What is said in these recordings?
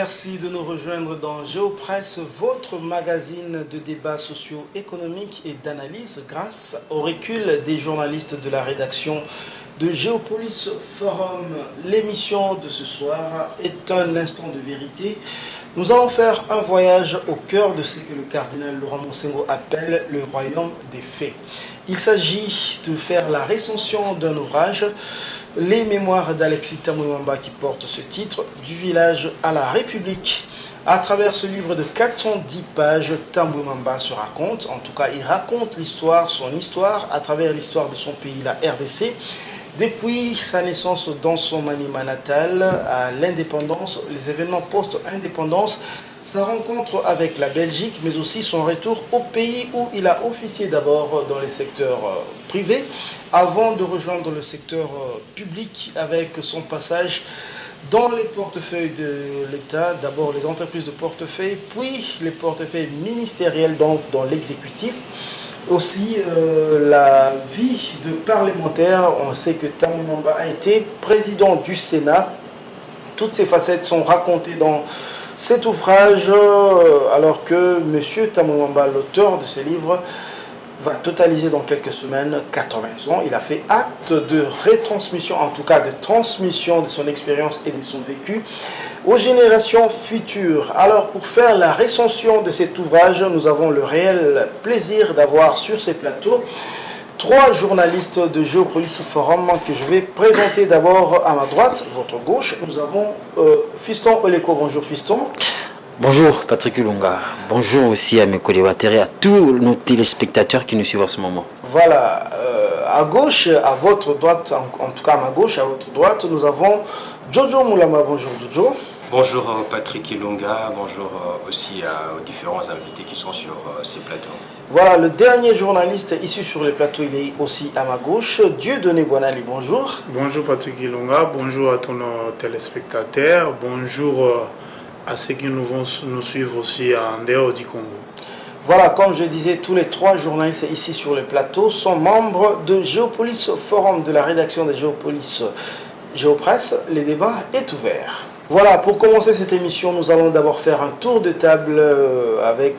Merci de nous rejoindre dans Géopresse, votre magazine de débats socio-économiques et d'analyse grâce au recul des journalistes de la rédaction de Géopolis Forum. L'émission de ce soir est un instant de vérité. Nous allons faire un voyage au cœur de ce que le cardinal Laurent Monsengo appelle le royaume des faits. Il s'agit de faire la recension d'un ouvrage, les mémoires d'Alexis Tambwe Mwamba, qui porte ce titre, du village à la République. À travers ce livre de 410 pages, Tambwe Mwamba se raconte, en tout cas il raconte l'histoire, son histoire, à travers l'histoire de son pays, la RDC, depuis sa naissance dans son Maniema natal, à l'indépendance, les événements post-indépendance, sa rencontre avec la Belgique, mais aussi son retour au pays où il a officié d'abord dans les secteurs privés, avant de rejoindre le secteur public avec son passage dans les portefeuilles de l'État, d'abord les entreprises de portefeuille, puis les portefeuilles ministériels, donc dans l'exécutif. Aussi, la vie de parlementaire, on sait que Tambwe Mwamba a été président du Sénat. Toutes ces facettes sont racontées dans cet ouvrage, alors que M. Tambwe Mwamba, l'auteur de ce livre, va totaliser dans quelques semaines 80 ans. Il a fait acte de retransmission, en tout cas de transmission de son expérience et de son vécu aux générations futures. Alors, pour faire la recension de cet ouvrage, nous avons le réel plaisir d'avoir sur ces plateaux 3 journalistes de Géopolis Forum que je vais présenter. D'abord à ma droite, votre gauche, nous avons Fiston Oleko. Bonjour Fiston. Bonjour Patrick Ilunga, bonjour aussi à mes collaborateurs et à tous nos téléspectateurs qui nous suivent en ce moment. Voilà, à gauche, à votre droite, en tout cas à ma gauche, à votre droite, nous avons Jojo Moulama. Bonjour Jojo. Bonjour Patrick Ilunga, bonjour aussi aux différents invités qui sont sur ces plateaux. Voilà, le dernier journaliste issu sur les plateaux, il est aussi à ma gauche, Dieudonné Bonali. Bonjour. Bonjour Patrick Ilunga, bonjour à tous nos téléspectateurs, bonjour à ceux qui nous vont nous suivre aussi en dehors du Congo. Voilà, comme je disais, tous les 3 journalistes ici sur le plateau sont membres de Géopolis Forum, de la rédaction de Géopolis Géopresse. Le débat est ouvert. Voilà, pour commencer cette émission, nous allons d'abord faire un tour de table avec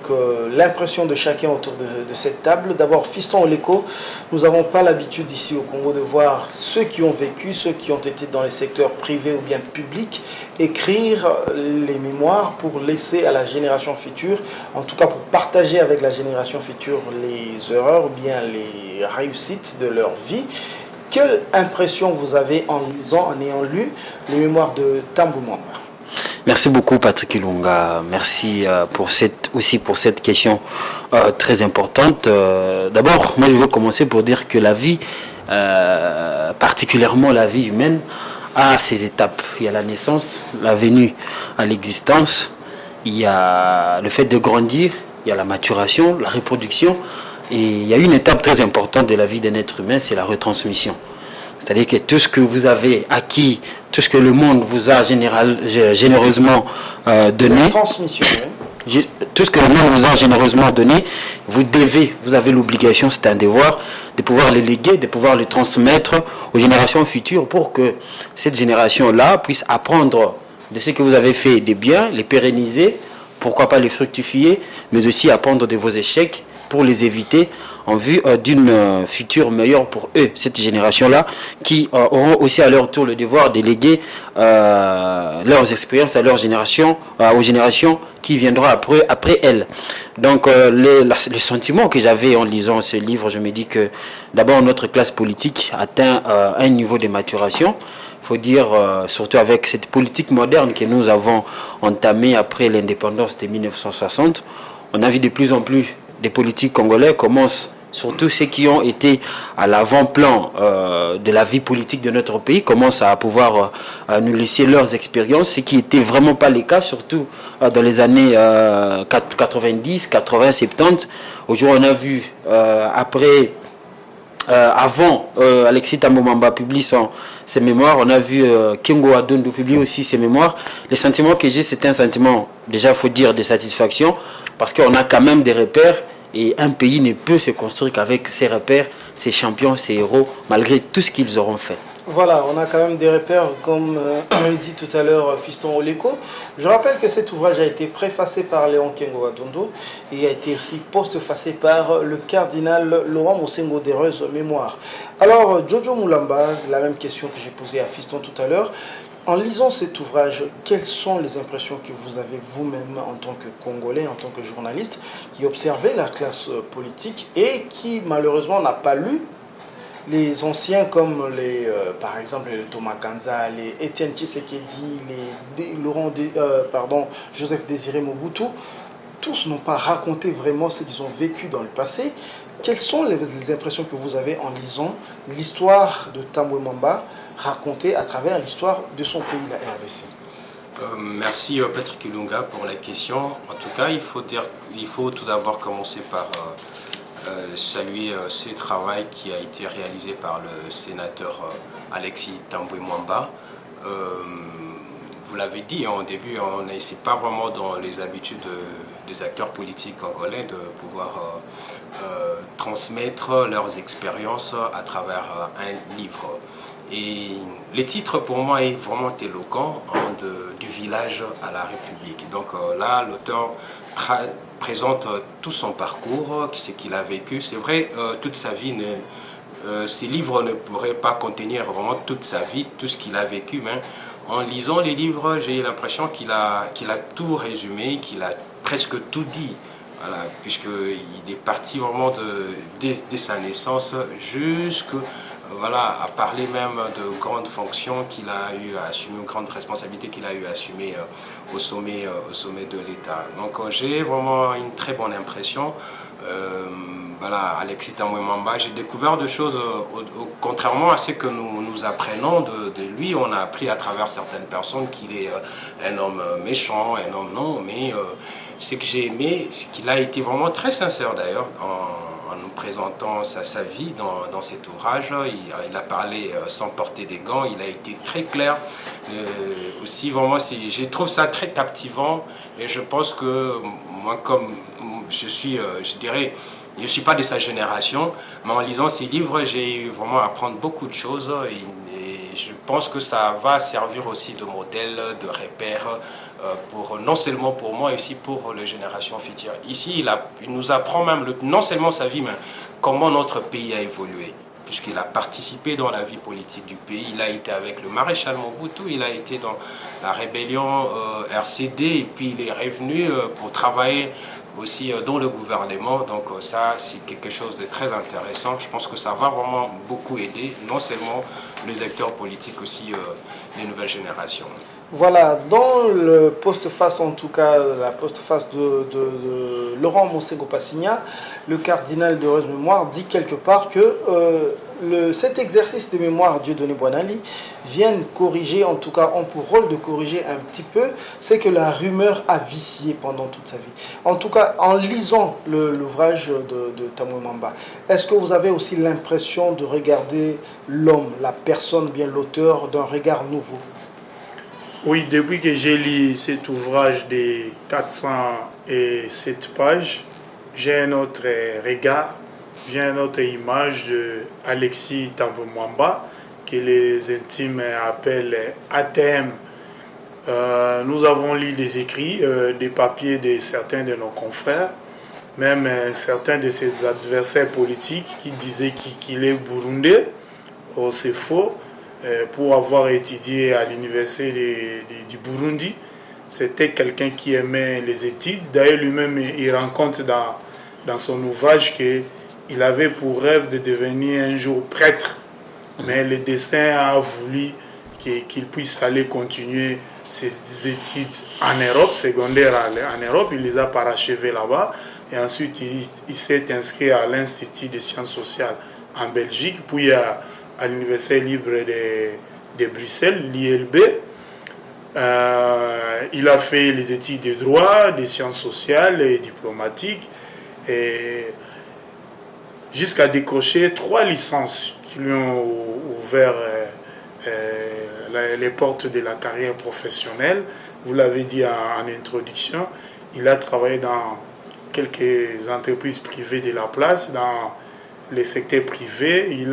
l'impression de chacun autour de cette table. D'abord, Fiston Oleko, nous n'avons pas l'habitude ici au Congo de voir ceux qui ont vécu, ceux qui ont été dans les secteurs privés ou bien publics, écrire les mémoires pour laisser à la génération future, en tout cas pour partager avec la génération future les erreurs ou bien les réussites de leur vie. Quelle impression vous avez en lisant, en ayant lu les mémoires de Tambwe Mwamba? Merci beaucoup Patrick Ilunga, merci pour cette question très importante. D'abord, moi je veux commencer pour dire que la vie, particulièrement la vie humaine, a ses étapes. Il y a la naissance, la venue à l'existence, il y a le fait de grandir, il y a la maturation, la reproduction. Et il y a une étape très importante de la vie d'un être humain, c'est la retransmission. C'est-à-dire que tout ce que vous avez acquis, tout ce que le monde vous a généreusement donné, transmission, oui. Tout ce que le monde vous a généreusement donné, vous avez l'obligation, c'est un devoir, de pouvoir le léguer, de pouvoir le transmettre aux générations futures pour que cette génération-là puisse apprendre de ce que vous avez fait de bien, les pérenniser, pourquoi pas les fructifier, mais aussi apprendre de vos échecs, pour les éviter en vue d'une future meilleure pour eux, cette génération-là, qui auront aussi à leur tour le devoir de léguer leurs expériences à leur génération, aux générations qui viendront après elles. Donc le sentiment que j'avais en lisant ce livre, je me dis que d'abord notre classe politique atteint un niveau de maturation. Il faut dire, surtout avec cette politique moderne que nous avons entamée après l'indépendance de 1960, on a vu de plus en plus des politiques congolais commencent, surtout ceux qui ont été à l'avant-plan de la vie politique de notre pays, commencent à pouvoir nous laisser leurs expériences, ce qui n'était vraiment pas le cas, surtout dans les années 90, 80, 70. Aujourd'hui, on a vu, avant Alexis Tambwe Mwamba publie ses mémoires, on a vu Kingo Adondo publier aussi ses mémoires. Le sentiment que j'ai, c'est un sentiment, déjà il faut dire, de satisfaction, parce qu'on a quand même des repères. Et un pays ne peut se construire qu'avec ses repères, ses champions, ses héros, malgré tout ce qu'ils auront fait. Voilà, on a quand même des repères, comme dit tout à l'heure Fiston Oleko. Je rappelle que cet ouvrage a été préfacé par Léon Kengo Adondo et a été aussi postfacé par le cardinal Laurent Mosengo d'Heureuse Mémoire. Alors, Jojo Moulamba, la même question que j'ai posée à Fiston tout à l'heure. En lisant cet ouvrage, quelles sont les impressions que vous avez vous-même en tant que Congolais, en tant que journaliste, qui observait la classe politique et qui malheureusement n'a pas lu les anciens comme par exemple les Thomas Kanza, les Étienne Tshisekedi, Joseph Désiré Mobutu, tous n'ont pas raconté vraiment ce qu'ils ont vécu dans le passé. Quelles sont les impressions que vous avez en lisant l'histoire de Tambwe Mwamba racontée à travers l'histoire de son pays, la RDC? Merci Patrick Ilunga pour la question. En tout cas, il faut tout d'abord commencer par saluer ce travail qui a été réalisé par le sénateur Alexis Tambwe Mwamba. Vous l'avez dit au début, c'est pas vraiment dans les habitudes des acteurs politiques congolais de pouvoir transmettre leurs expériences à travers un livre. Et le titre pour moi est vraiment éloquent, du village à la République. Donc là, l'auteur présente tout son parcours, ce qu'il a vécu. C'est vrai, toute sa vie, ces livres ne pourraient pas contenir vraiment toute sa vie, tout ce qu'il a vécu. Mais en lisant les livres, j'ai l'impression qu'il a tout résumé, qu'il a presque tout dit. Voilà, puisqu'il est parti vraiment dès sa naissance jusqu'à à parler même de grandes fonctions qu'il a eu à assumer, de grandes responsabilités qu'il a eu à assumer au sommet de l'État. Donc j'ai vraiment une très bonne impression. Alexis Tambwe Mwamba, j'ai découvert des choses, contrairement à ce que nous apprenons de lui. On a appris à travers certaines personnes qu'il est un homme méchant, un homme non, mais ce que j'ai aimé, c'est qu'il a été vraiment très sincère d'ailleurs en nous présentant sa vie dans cet ouvrage. Il a parlé sans porter des gants, il a été très clair. Aussi, vraiment, je trouve ça très captivant et je pense que moi, comme je suis pas de sa génération, mais en lisant ces livres, j'ai eu vraiment à apprendre beaucoup de choses et je pense que ça va servir aussi de modèle, de repère, non seulement pour moi, mais aussi pour les générations futures. Ici, il nous apprend même non seulement sa vie, mais comment notre pays a évolué, puisqu'il a participé dans la vie politique du pays. Il a été avec le maréchal Mobutu, il a été dans la rébellion RCD, et puis il est revenu pour travailler aussi dans le gouvernement. Donc ça, c'est quelque chose de très intéressant. Je pense que ça va vraiment beaucoup aider, non seulement les acteurs politiques, aussi les nouvelles générations. Voilà, dans le postface, en tout cas, la postface de Laurent Mosengo Passigna, le cardinal d'Heureuse Mémoire dit quelque part que cet exercice de mémoire Dieudonné Boinali vient corriger, en tout cas, ont pour rôle de corriger un petit peu, c'est que la rumeur a vicié pendant toute sa vie. En tout cas, en lisant l'ouvrage de Tambwe Mwamba, est-ce que vous avez aussi l'impression de regarder l'homme, la personne, bien l'auteur, d'un regard nouveau? Oui, depuis que j'ai lu cet ouvrage de 407 pages, j'ai un autre regard, j'ai une autre image d'Alexis Tambwe Mwamba, que les intimes appellent ATM. Nous avons lu des écrits, des papiers de certains de nos confrères, même certains de ses adversaires politiques qui disaient qu'il est burundais. Oh, c'est faux. Pour avoir étudié à l'université du Burundi, c'était quelqu'un qui aimait les études. D'ailleurs, lui-même, il raconte dans son ouvrage qu'il avait pour rêve de devenir un jour prêtre. Mais le destin a voulu qu'il puisse aller continuer ses études en Europe, secondaires en Europe. Il les a parachevées là-bas. Et ensuite, il s'est inscrit à l'Institut de sciences sociales en Belgique, puis à l'Université libre de Bruxelles, l'ILB. Il a fait les études de droit, des sciences sociales et diplomatiques, et jusqu'à décrocher 3 licences qui lui ont ouvert les portes de la carrière professionnelle. Vous l'avez dit en introduction, il a travaillé dans quelques entreprises privées de la place, dans les secteurs privés.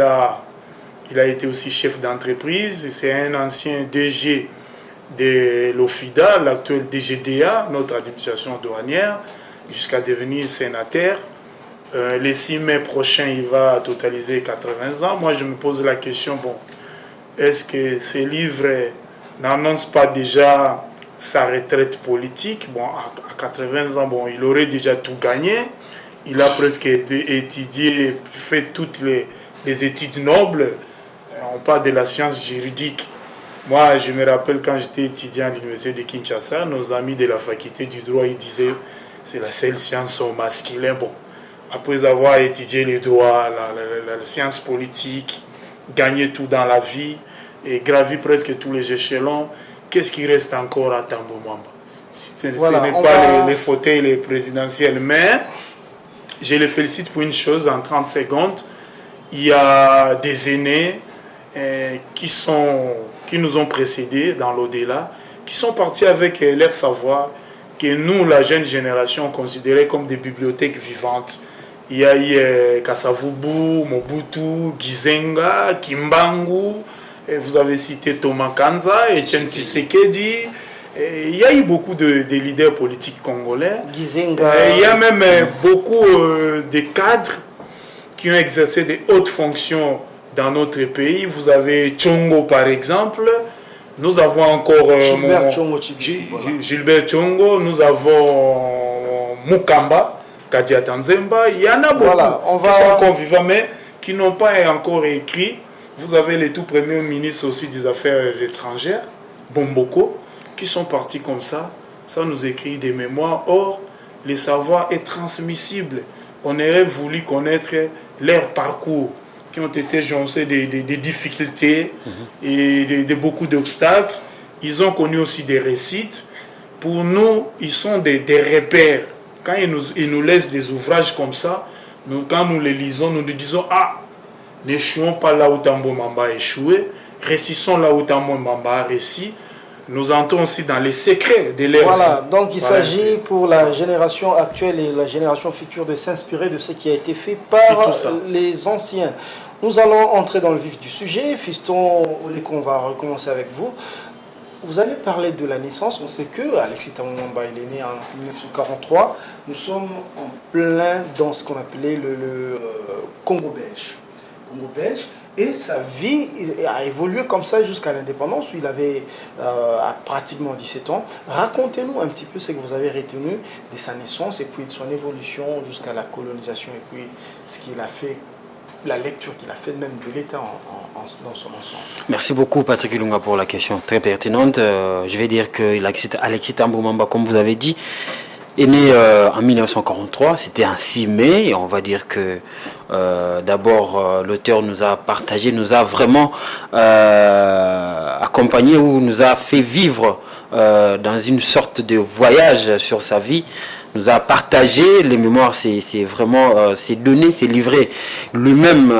Il a été aussi chef d'entreprise. C'est un ancien DG de l'OFIDA, l'actuel DGDA, notre administration douanière, jusqu'à devenir sénateur. Le 6 mai prochain, il va totaliser 80 ans. Moi, je me pose la question, bon, est-ce que ce livre n'annonce pas déjà sa retraite politique? Bon, à 80 ans, bon, il aurait déjà tout gagné. Il a presque étudié, fait toutes les études nobles. On parle de la science juridique. Moi, je me rappelle quand j'étais étudiant à l'université de Kinshasa, nos amis de la faculté du droit, ils disaient c'est la seule science au masculin. Bon, après avoir étudié le droit, la science politique, gagné tout dans la vie et gravi presque tous les échelons, qu'est-ce qui reste encore à Tambo Mwamba? Ce n'est pas les fauteuils présidentiels, mais je les félicite pour une chose, en 30 secondes, il y a des aînés qui nous ont précédés dans l'au-delà, qui sont partis avec leur savoir, que nous, la jeune génération, considérait comme des bibliothèques vivantes. Il y a eu Kasavubu, Mobutu, Gizenga, Kimbangu, vous avez cité Thomas Kanza, Etienne Tshisekedi. Il y a eu beaucoup de leaders politiques congolais. Gizenga. Il y a même beaucoup de cadres qui ont exercé de hautes fonctions dans notre pays. Vous avez Tchongo par exemple. Nous avons encore Gilbert Tchongo. Nous avons Mukamba, Kadia Tanzemba. Il y en a beaucoup qui sont encore vivants mais qui n'ont pas encore écrit. Vous avez les tout premiers ministres aussi des Affaires étrangères, Bomboko, qui sont partis comme ça. Ça nous écrit des mémoires. Or, le savoir est transmissible. On aurait voulu connaître leur parcours, qui ont été joncés des difficultés et de beaucoup d'obstacles. Ils ont connu aussi des réussites. Pour nous, ils sont des repères. Quand ils nous laissent des ouvrages comme ça, quand nous les lisons, nous nous disons « Ah, n'échouons pas là où Tambo Mwamba a échoué, réussissons là où Tambo Mwamba a réussi. » Nous entrons aussi dans les secrets de l'ère. Voilà, donc il s'agit pour la génération actuelle et la génération future de s'inspirer de ce qui a été fait par les anciens. Nous allons entrer dans le vif du sujet. Fiston Oléko, on va recommencer avec vous. Vous allez parler de la naissance. On sait que Alexis Tambo Mwamba il est né en 1943. Nous sommes en plein dans ce qu'on appelait le Congo belge. Congo belge. Et sa vie a évolué comme ça jusqu'à l'indépendance, où il avait pratiquement 17 ans. Racontez-nous un petit peu ce que vous avez retenu de sa naissance et puis de son évolution jusqu'à la colonisation et puis ce qu'il a fait, la lecture qu'il a fait même de l'État dans son ensemble. Merci beaucoup Patrick Ilunga pour la question très pertinente. Je vais dire que Alexis Tambo Mwamba, comme vous avez dit, est né en 1943, c'était un 6 mai, et on va dire que d'abord l'auteur nous a partagé, nous a vraiment accompagné ou nous a fait vivre dans une sorte de voyage sur sa vie, nous a partagé les mémoires, c'est vraiment, c'est donné, c'est livré lui-même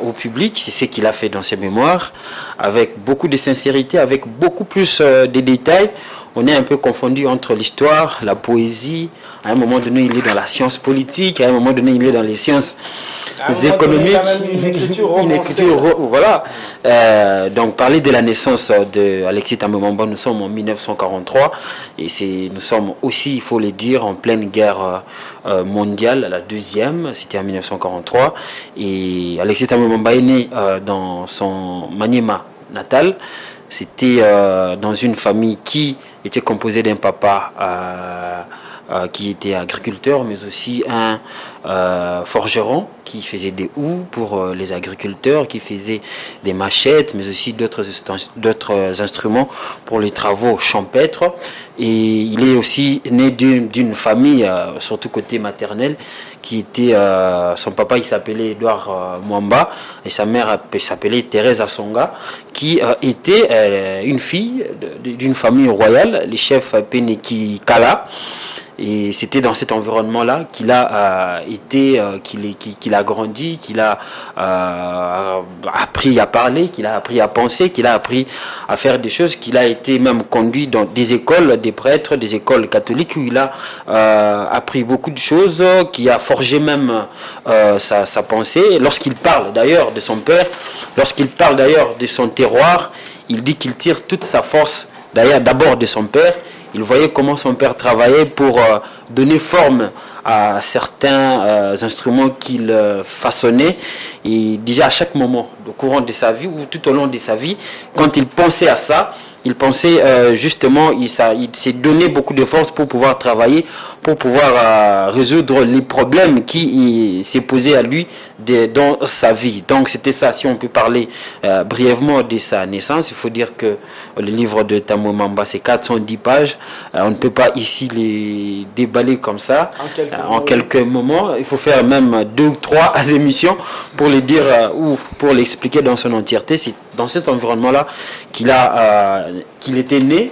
au public, c'est ce qu'il a fait dans ses mémoires, avec beaucoup de sincérité, avec beaucoup plus de détails. On est un peu confondu entre l'histoire, la poésie. À un moment donné, il est dans la science politique. À un moment donné, il est dans les sciences économiques. Une écriture romancée. Voilà. Donc, parler de la naissance d'Alexis Tambo Mwamba, nous sommes en 1943. Et nous sommes aussi, il faut le dire, en pleine guerre mondiale, la deuxième. C'était en 1943. Et Alexis Tambo Mwamba est né dans son Maniema natal. C'était dans une famille qui était composée d'un papa qui était agriculteur, mais aussi un forgeron qui faisait des houes pour les agriculteurs, qui faisait des machettes, mais aussi d'autres instruments pour les travaux champêtres. Et il est aussi né d'une famille, surtout côté maternel, qui était, son papa il s'appelait Edouard Mwamba et sa mère s'appelait Thérèse Asonga, qui était une fille d'une famille royale, le chef Peneki Kala. Et c'était dans cet environnement-là qu'il a a grandi, qu'il a appris à parler, qu'il a appris à penser, qu'il a appris à faire des choses, qu'il a été même conduit dans des écoles, des prêtres, des écoles catholiques, où il a appris beaucoup de choses, qui a forgé même sa pensée. Lorsqu'il parle d'ailleurs de son père, lorsqu'il parle d'ailleurs de son terroir, il dit qu'il tire toute sa force d'ailleurs d'abord de son père. Il voyait comment son père travaillait pour donner forme à certains instruments qu'il façonnait. Et déjà à chaque moment, au courant de sa vie ou tout au long de sa vie, quand il pensait à ça, il pensait justement, il s'est donné beaucoup de force pour pouvoir travailler, pour pouvoir résoudre les problèmes qui s'est posé à lui dans sa vie. Donc c'était ça, si on peut parler brièvement de sa naissance. Il faut dire que le livre de Tambo Mamba, c'est 410 pages. On ne peut pas ici les déballer comme ça en quelques moments. Il faut faire même 2 ou 3 émissions pour les dire ou pour l'expliquer dans son entièreté. C'est dans cet environnement-là qu'il était né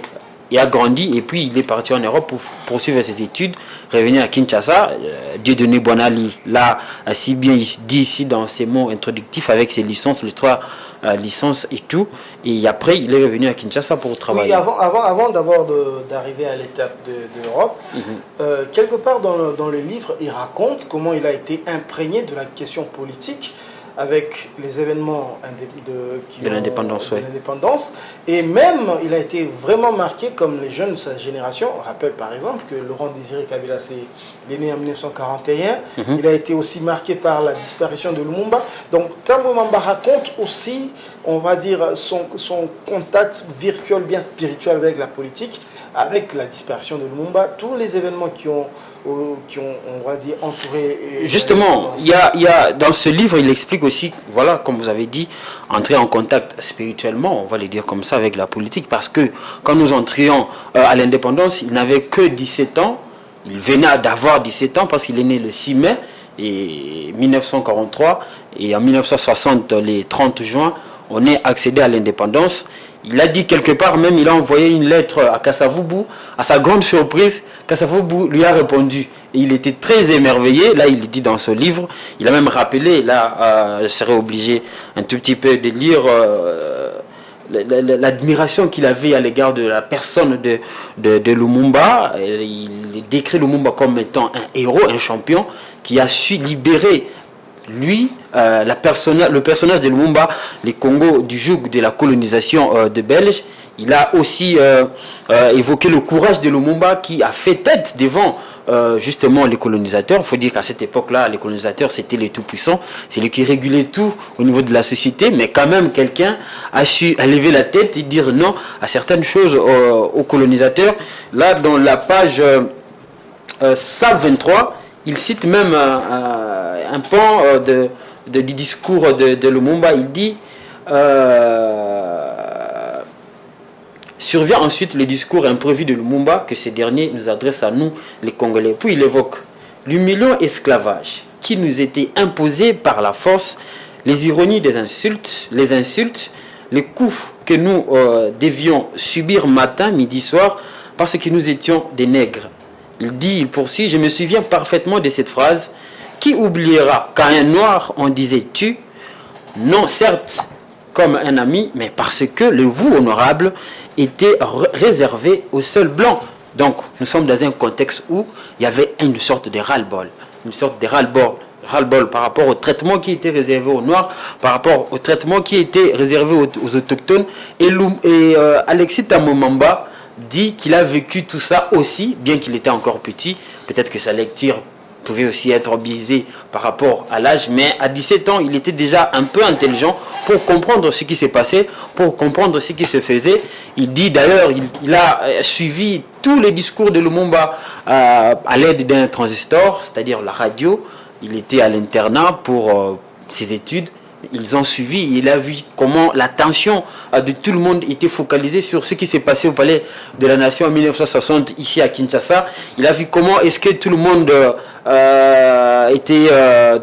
et a grandi, et puis il est parti en Europe pour poursuivre ses études, revenir à Kinshasa. Dieudonné Bonali l'a si bien dit ici dans ses mots introductifs avec ses licences, les 3 licences et tout, et après il est revenu à Kinshasa pour travailler. Oui, avant d'abord d'arriver à l'étape de l'Europe, quelque part dans le livre, il raconte comment il a été imprégné de la question politique avec les événements de l'indépendance. Et même, il a été vraiment marqué, comme les jeunes de sa génération. On rappelle par exemple que Laurent Désiré Kabila est né en 1941. Il a été aussi marqué par la disparition de Lumumba. Donc Tambo Mamba raconte aussi, on va dire, son contact virtuel, bien spirituel avec la politique, avec la disparition de Lumumba, tous les événements qui ont on va dire, entouré... Justement, il y a dans ce livre, il explique aussi, voilà, comme vous avez dit, entrer en contact spirituellement, on va le dire comme ça, avec la politique, parce que quand nous entrions à l'indépendance, il n'avait que 17 ans, il venait d'avoir 17 ans, parce qu'il est né le 6 mai, et 1943, et en 1960, les 30 juin, on est accédé à l'indépendance. Il a dit quelque part, même il a envoyé une lettre à Kasavubu. À sa grande surprise, Kasavubu lui a répondu. Et il était très émerveillé. Là, il dit dans ce livre, il a même rappelé, là, je serais obligé un tout petit peu de lire l'admiration qu'il avait à l'égard de la personne de Lumumba. Il décrit Lumumba comme étant un héros, un champion, qui a su libérer lui, le personnage de Lumumba, les Congos du joug de la colonisation de Belges. Il a aussi évoqué le courage de Lumumba qui a fait tête devant justement les colonisateurs. Il faut dire qu'à cette époque-là, les colonisateurs, c'était les tout-puissants. C'est lui qui régulait tout au niveau de la société. Mais quand même, quelqu'un a su lever la tête et dire non à certaines choses aux colonisateurs. Là, dans la page 123, il cite même un pan du discours de Lumumba. Il dit survient ensuite le discours imprévu de Lumumba que ce dernier nous adresse à nous, les Congolais. Puis il évoque l'humiliant esclavage qui nous était imposé par la force, les ironies des insultes, les coups que nous devions subir matin, midi, soir, parce que nous étions des nègres. Il poursuit, je me souviens parfaitement de cette phrase. Qui oubliera qu'à un noir on disait tu? Non, certes, comme un ami, mais parce que le vous honorable était réservé aux seuls blancs. Donc, nous sommes dans un contexte où il y avait une sorte de ras-le-bol. Une sorte de ras-le-bol par rapport au traitement qui était réservé aux noirs, par rapport au traitement qui était réservé aux autochtones. Et Alexis Tambo Mamba dit qu'il a vécu tout ça aussi, bien qu'il était encore petit. Peut-être que sa lecture pouvait aussi être biaisée par rapport à l'âge, mais à 17 ans, il était déjà un peu intelligent pour comprendre ce qui s'est passé, pour comprendre ce qui se faisait. Il dit d'ailleurs, il a suivi tous les discours de Lumumba à l'aide d'un transistor, c'est-à-dire la radio. Il était à l'internat pour ses études. Ils ont suivi, il a vu comment l'attention de tout le monde était focalisée sur ce qui s'est passé au Palais de la Nation en 1960 ici à Kinshasa. Il a vu comment est-ce que tout le monde était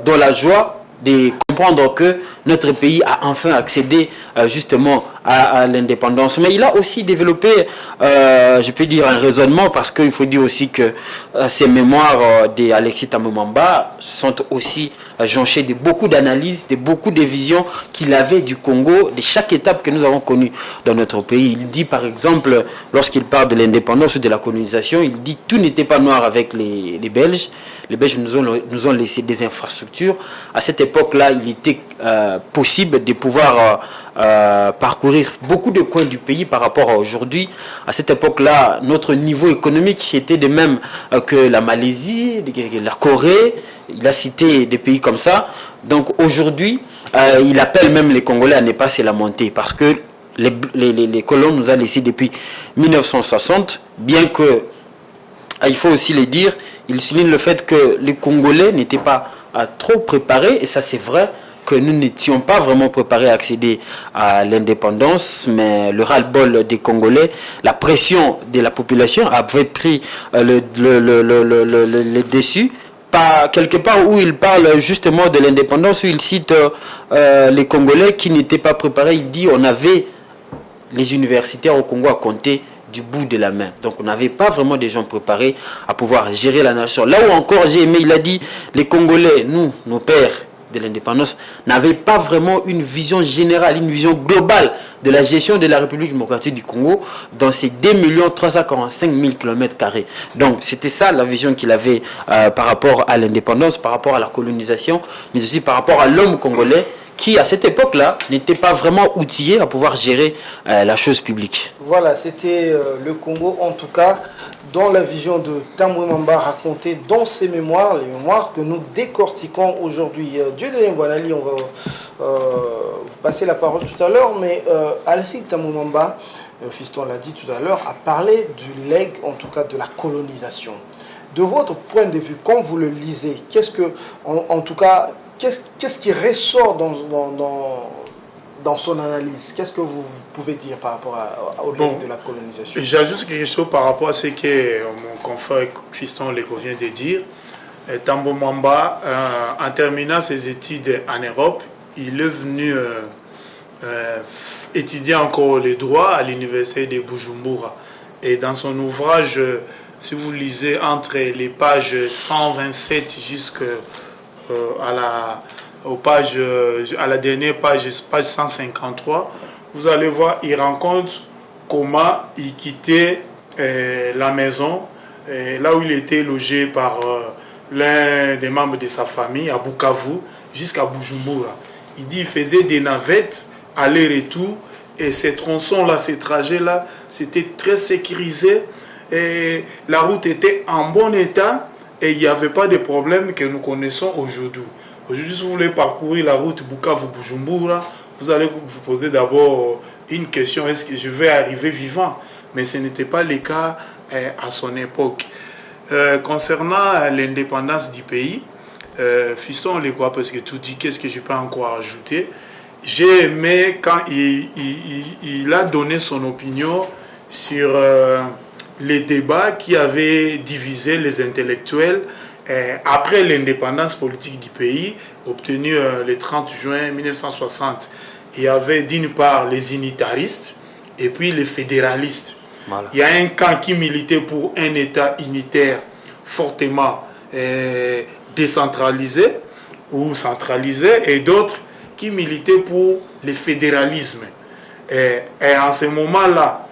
dans la joie de comprendre que notre pays a enfin accédé justement à l'indépendance. Mais il a aussi développé, je peux dire, un raisonnement, parce qu'il faut dire aussi que ces mémoires d'Alexis Thambwe Mwamba sont aussi jonchées de beaucoup d'analyses, de beaucoup de visions qu'il avait du Congo, de chaque étape que nous avons connue dans notre pays. Il dit par exemple, lorsqu'il parle de l'indépendance ou de la colonisation, il dit tout n'était pas noir avec les Belges. Les Belges nous ont laissé des infrastructures. À cette époque-là, il était possible de pouvoir parcourir beaucoup de coins du pays par rapport à aujourd'hui. À cette époque-là, notre niveau économique était de même que la Malaisie, la Corée. Il a cité des pays comme ça. Donc aujourd'hui, il appelle même les Congolais à ne pas se lamenter, parce que les colons nous ont laissé depuis 1960, bien que, il faut aussi le dire, il souligne le fait que les Congolais n'étaient pas trop préparés, et ça c'est vrai, que nous n'étions pas vraiment préparés à accéder à l'indépendance, mais le ras-le-bol des Congolais, la pression de la population avait pris le dessus. Pas quelque part où il parle justement de l'indépendance, où il cite les Congolais qui n'étaient pas préparés. Il dit on avait les universitaires au Congo à compter du bout de la main. Donc on n'avait pas vraiment des gens préparés à pouvoir gérer la nation. Là où encore j'ai aimé, il a dit les Congolais, nous, nos pères de l'indépendance, n'avaient pas vraiment une vision générale, une vision globale de la gestion de la République démocratique du Congo dans ces 2 345 000 km². Donc c'était ça la vision qu'il avait par rapport à l'indépendance, par rapport à la colonisation, mais aussi par rapport à l'homme congolais qui, à cette époque-là, n'était pas vraiment outillé à pouvoir gérer la chose publique. Voilà, c'était le Congo, en tout cas, dans la vision de Thambwe Mwamba racontée dans ses mémoires, les mémoires que nous décortiquons aujourd'hui. Dieudonné Mbouanali, on va vous passer la parole tout à l'heure, mais Alexis Thambwe Mwamba, Fiston l'a dit tout à l'heure, a parlé du legs, en tout cas de la colonisation. De votre point de vue, quand vous le lisez, qu'est-ce que, en tout cas, qu'est-ce qui ressort dans son analyse? Qu'est-ce que vous pouvez dire par rapport au legs de la colonisation? J'ajoute quelque chose par rapport à ce que mon confrère Fiston Leko vient de dire. Thambwe Mwamba, en terminant ses études en Europe, il est venu étudier encore les droits à l'université de Bujumbura. Et dans son ouvrage, si vous lisez entre les pages 127 jusqu'à la dernière page 153, vous allez voir, il rencontre comment il quittait la maison, là où il était logé par l'un des membres de sa famille, à Bukavu, jusqu'à Bujumbura. Il dit qu'il faisait des navettes, aller-retour, et ces tronçons-là, ces trajets-là, c'était très sécurisé, et la route était en bon état, et il n'y avait pas de problème que nous connaissons aujourd'hui. Aujourd'hui, si vous voulez parcourir la route Bukavu-Bujumbura, vous allez vous poser d'abord une question, est-ce que je vais arriver vivant? Mais ce n'était pas le cas à son époque. Concernant l'indépendance du pays, Fiston le quoi, parce que tout dit, qu'est-ce que je peux encore ajouter? J'ai aimé quand il a donné son opinion sur les débats qui avaient divisé les intellectuels après l'indépendance politique du pays, obtenue le 30 juin 1960. Il y avait d'une part les unitaristes et puis les fédéralistes. Voilà. Il y a un camp qui militait pour un État unitaire fortement décentralisé ou centralisé, et d'autres qui militaient pour le fédéralisme. Et en ce moment-là,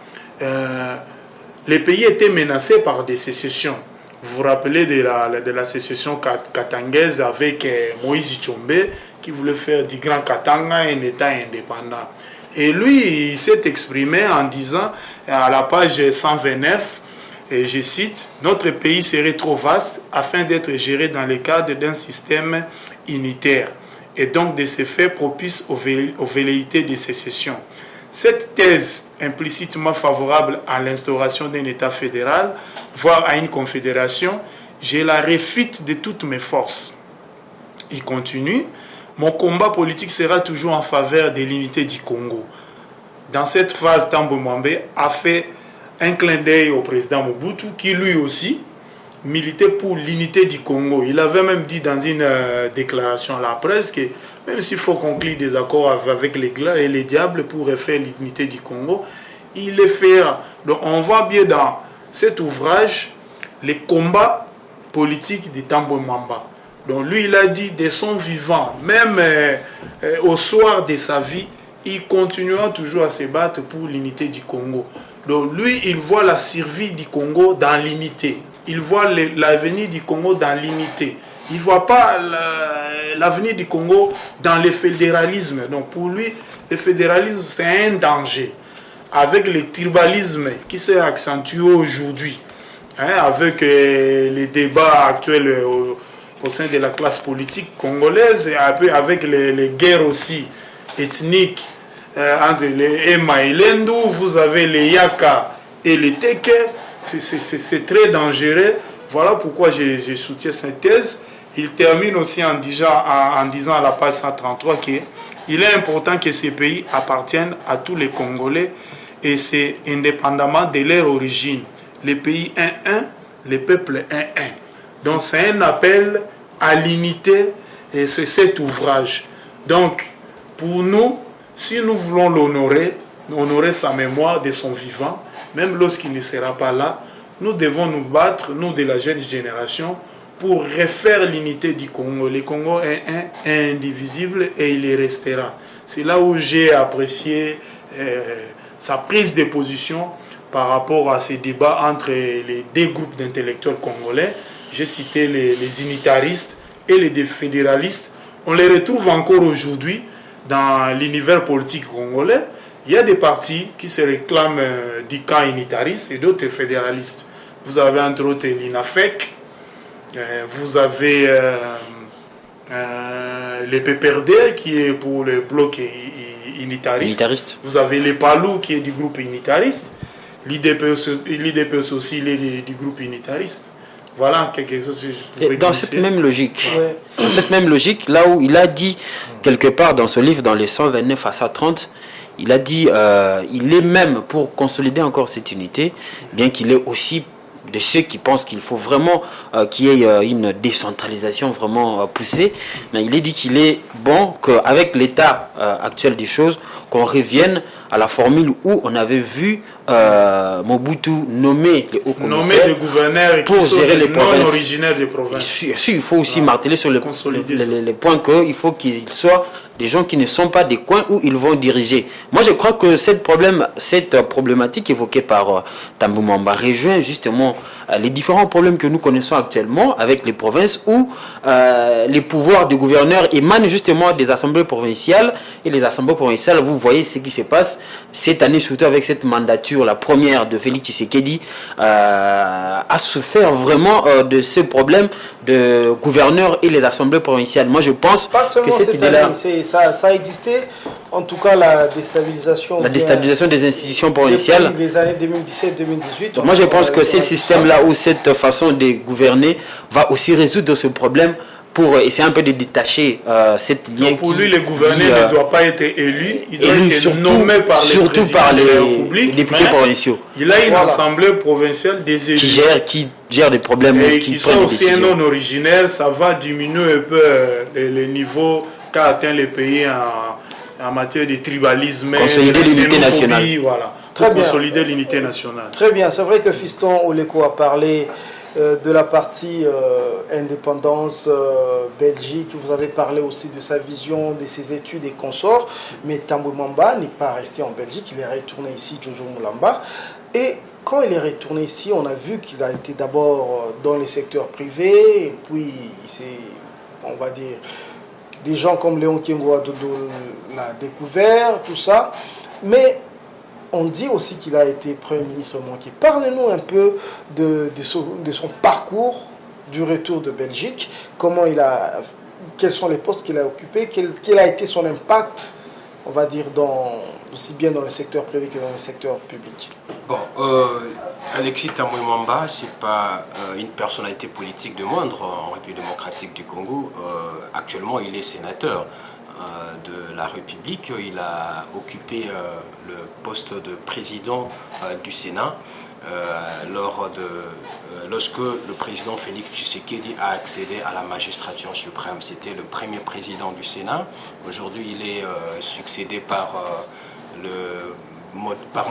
les pays étaient menacés par des sécessions. Vous vous rappelez de la sécession katangaise avec Moïse Tshombe qui voulait faire du Grand Katanga un État indépendant. Et lui, il s'est exprimé en disant à la page 129, et je cite, « Notre pays serait trop vaste afin d'être géré dans le cadre d'un système unitaire et donc de ce fait propice aux velléités de sécession. Cette thèse implicitement favorable à l'instauration d'un État fédéral, voire à une confédération, je la réfute de toutes mes forces. » Il continue, « Mon combat politique sera toujours en faveur de l'unité du Congo. » Dans cette phase, Thambwe Mwamba a fait un clin d'œil au président Mobutu, qui lui aussi militer pour l'unité du Congo. Il avait même dit dans une déclaration à la presse que même s'il faut conclure des accords avec les glas et les diables pour refaire l'unité du Congo, il le fera. Donc on voit bien dans cet ouvrage les combats politiques de Tambwe Mwamba. Donc lui, il a dit de son vivant, même au soir de sa vie, il continuera toujours à se battre pour l'unité du Congo. Donc lui, il voit la survie du Congo dans l'unité. Il voit l'avenir du Congo dans l'unité. Il ne voit pas l'avenir du Congo dans le fédéralisme. Donc pour lui, le fédéralisme, c'est un danger. Avec le tribalisme qui s'est accentué aujourd'hui, avec les débats actuels au sein de la classe politique congolaise, et avec les guerres aussi ethniques entre les Ema et Lendu, vous avez les Yaka et les Teke, c'est très dangereux. Voilà pourquoi je soutiens cette thèse. Il termine aussi en disant à la page 133 qu'il est important que ces pays appartiennent à tous les Congolais et c'est indépendamment de leur origine. Les pays 1-1, les peuples 1-1. Donc c'est un appel à l'unité et c'est cet ouvrage. Donc pour nous, si nous voulons l'honorer, honorer sa mémoire de son vivant, même lorsqu'il ne sera pas là, nous devons nous battre, nous de la jeune génération, pour refaire l'unité du Congo. Le Congo est indivisible et il y restera. C'est là où j'ai apprécié sa prise de position par rapport à ces débats entre les deux groupes d'intellectuels congolais. J'ai cité les unitaristes et les fédéralistes. On les retrouve encore aujourd'hui dans l'univers politique congolais. Il y a des partis qui se réclament du camp unitariste et d'autres fédéralistes. Vous avez entre autres l'INAFEC, vous avez le PPRD qui est pour le bloc unitariste. Vous avez les PALU qui est du groupe unitariste. L'IDPS aussi il est du groupe unitariste. Voilà quelque chose que je pouvais dans cette même logique. Ouais. Dans cette même logique, là où il a dit quelque part dans ce livre, dans les 129 à 130, il a dit il est même pour consolider encore cette unité, bien qu'il est aussi de ceux qui pensent qu'il faut vraiment qu'il y ait une décentralisation vraiment poussée, mais il est dit qu'il est bon qu'avec l'état actuel des choses, qu'on revienne à la formule où on avait vu Mobutu nommer les hauts commissaires, nommer les gouverneurs pour gérer les provinces. Non originaires des provinces. Il faut aussi marteler sur les points qu'il faut qu'ils soient des gens qui ne sont pas des coins où ils vont diriger. Moi, je crois que cette problématique évoquée par Tambwe Mwamba rejoint justement les différents problèmes que nous connaissons actuellement avec les provinces où les pouvoirs des gouverneurs émanent justement des assemblées provinciales. Et les assemblées provinciales, vous voyez ce qui se passe cette année, surtout avec cette mandature, la première de Félix Tshisekedi, a souffert vraiment de ce problème de gouverneurs et les assemblées provinciales. Moi, je pense que cette idée-là... Ça a existé, en tout cas la déstabilisation des institutions provinciales. Depuis les années 2017-2018. Moi, je pense que c'est le système-là où cette façon de gouverner va aussi résoudre ce problème pour essayer un peu de détacher cette lien. Donc pour lui, le gouverneur ne doit pas être élu, il doit être nommé par les députés provinciaux. Il a une assemblée provinciale des élus qui gère des problèmes et qui sont aussi un non originaire. Ça va diminuer un peu le niveau qu'a atteint les pays en matière de tribalisme, consolider l'unité nationale. Voilà, pour consolider l'unité nationale. Très bien, c'est vrai que Fiston Oleko a parlé de la partie indépendance Belgique. Vous avez parlé aussi de sa vision, de ses études et consorts. Mais Tambwe Mwamba n'est pas resté en Belgique, il est retourné ici, Jojo Mulamba. Et quand il est retourné ici, on a vu qu'il a été d'abord dans les secteurs privés, et puis c'est, on va dire, des gens comme Léon Kengo Adodo l'a découvert, tout ça. Mais on dit aussi qu'il a été Premier ministre manqué. Parlez-nous un peu de son parcours du retour de Belgique. Quels sont les postes qu'il a occupés, quel a été son impact, on va dire, aussi bien dans le secteur privé que dans le secteur public. Bon, Alexis Tambwe Mwamba, ce n'est pas une personnalité politique de moindre en République démocratique du Congo. Actuellement, il est sénateur de la République. Il a occupé le poste de président du Sénat. lorsque le président Félix Tshisekedi a accédé à la magistrature suprême. C'était le premier président du Sénat. Aujourd'hui, il est succédé par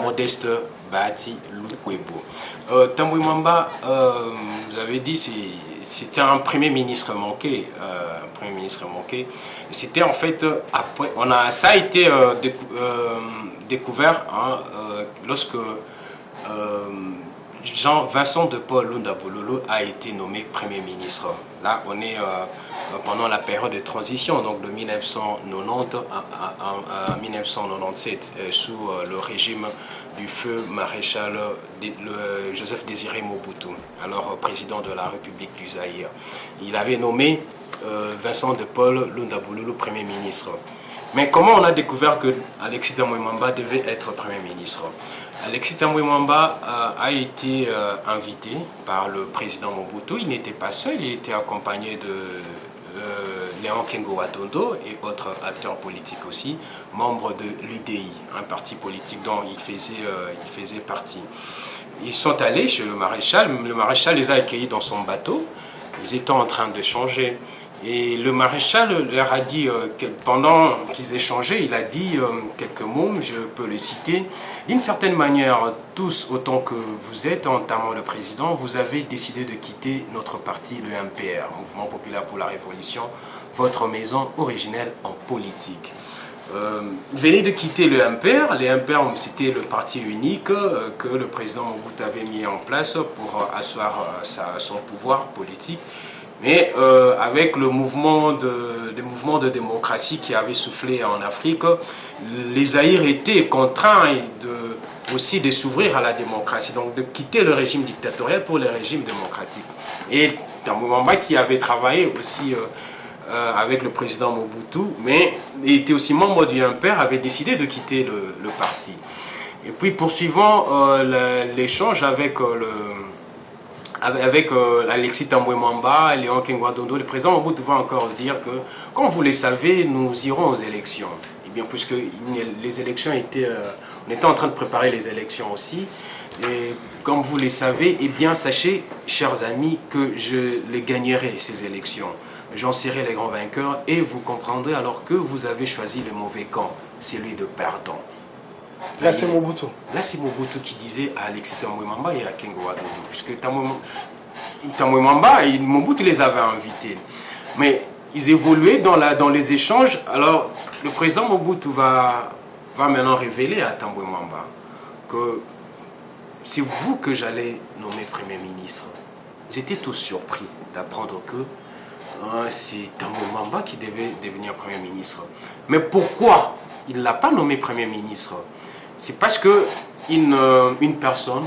Modeste Bahati Lukwebo. Tambwe Mwamba, vous avez dit, c'était un premier ministre manqué. C'était en fait après, ça a été découvert lorsque Jean-Vincent de Paul Lunda Bololo a été nommé Premier ministre. Là, on est pendant la période de transition, donc de 1990 à 1997, sous le régime du feu maréchal Joseph Désiré Mobutu, alors président de la République du Zaïre. Il avait nommé Vincent de Paul Lunda Bololo Premier ministre. Mais comment on a découvert que Alexis Tambwe Mwamba devait être Premier ministre? Alexis Tambwe Mwamba a été invité par le président Mobutu. Il n'était pas seul, il était accompagné de Léon Kengo Atondo et autres acteurs politiques aussi, membres de l'UDI, un parti politique dont il faisait partie. Ils sont allés chez le maréchal les a accueillis dans son bateau, ils étaient en train d'échanger. Et le maréchal leur a dit, pendant qu'ils échangeaient, il a dit quelques mots, je peux les citer. D'une certaine manière, tous autant que vous êtes, notamment le président, vous avez décidé de quitter notre parti, le MPR, Mouvement Populaire pour la Révolution, votre maison originelle en politique. Venez de quitter le MPR. Le MPR, c'était le parti unique que le président Mobutu avait mis en place pour asseoir son pouvoir politique. Mais avec le mouvement de démocratie qui avait soufflé en Afrique, les Zaïre étaient contraints aussi de s'ouvrir à la démocratie, donc de quitter le régime dictatorial pour le régime démocratique. Et Tambwe Mwamba, qui avait travaillé aussi avec le président Mobutu, mais était aussi membre du MPR, avait décidé de quitter le parti. Et puis poursuivant l'échange avec Alexis Tambwe Mwamba, Léon Kengo Atondo, le président Mobutu va encore dire que, comme vous le savez, nous irons aux élections. Et bien, puisque les élections on était en train de préparer les élections aussi, et comme vous le savez, eh bien, sachez, chers amis, que je les gagnerai, ces élections. J'en serai les grands vainqueurs, et vous comprendrez alors que vous avez choisi le mauvais camp, celui de perdant. Là, c'est Mobutu. Là, c'est Mobutu qui disait à Alexis Tambwe Mwamba et à Kengo Atondo, puisque Tambwe Mwamba et Mobutu les avaient invités. Mais ils évoluaient dans les échanges. Alors, le président Mobutu va maintenant révéler à Tambwe Mwamba que c'est vous que j'allais nommer Premier ministre. J'étais tout surpris d'apprendre que c'est Tambwe Mwamba qui devait devenir Premier ministre. Mais pourquoi il ne l'a pas nommé Premier ministre? C'est parce que une personne,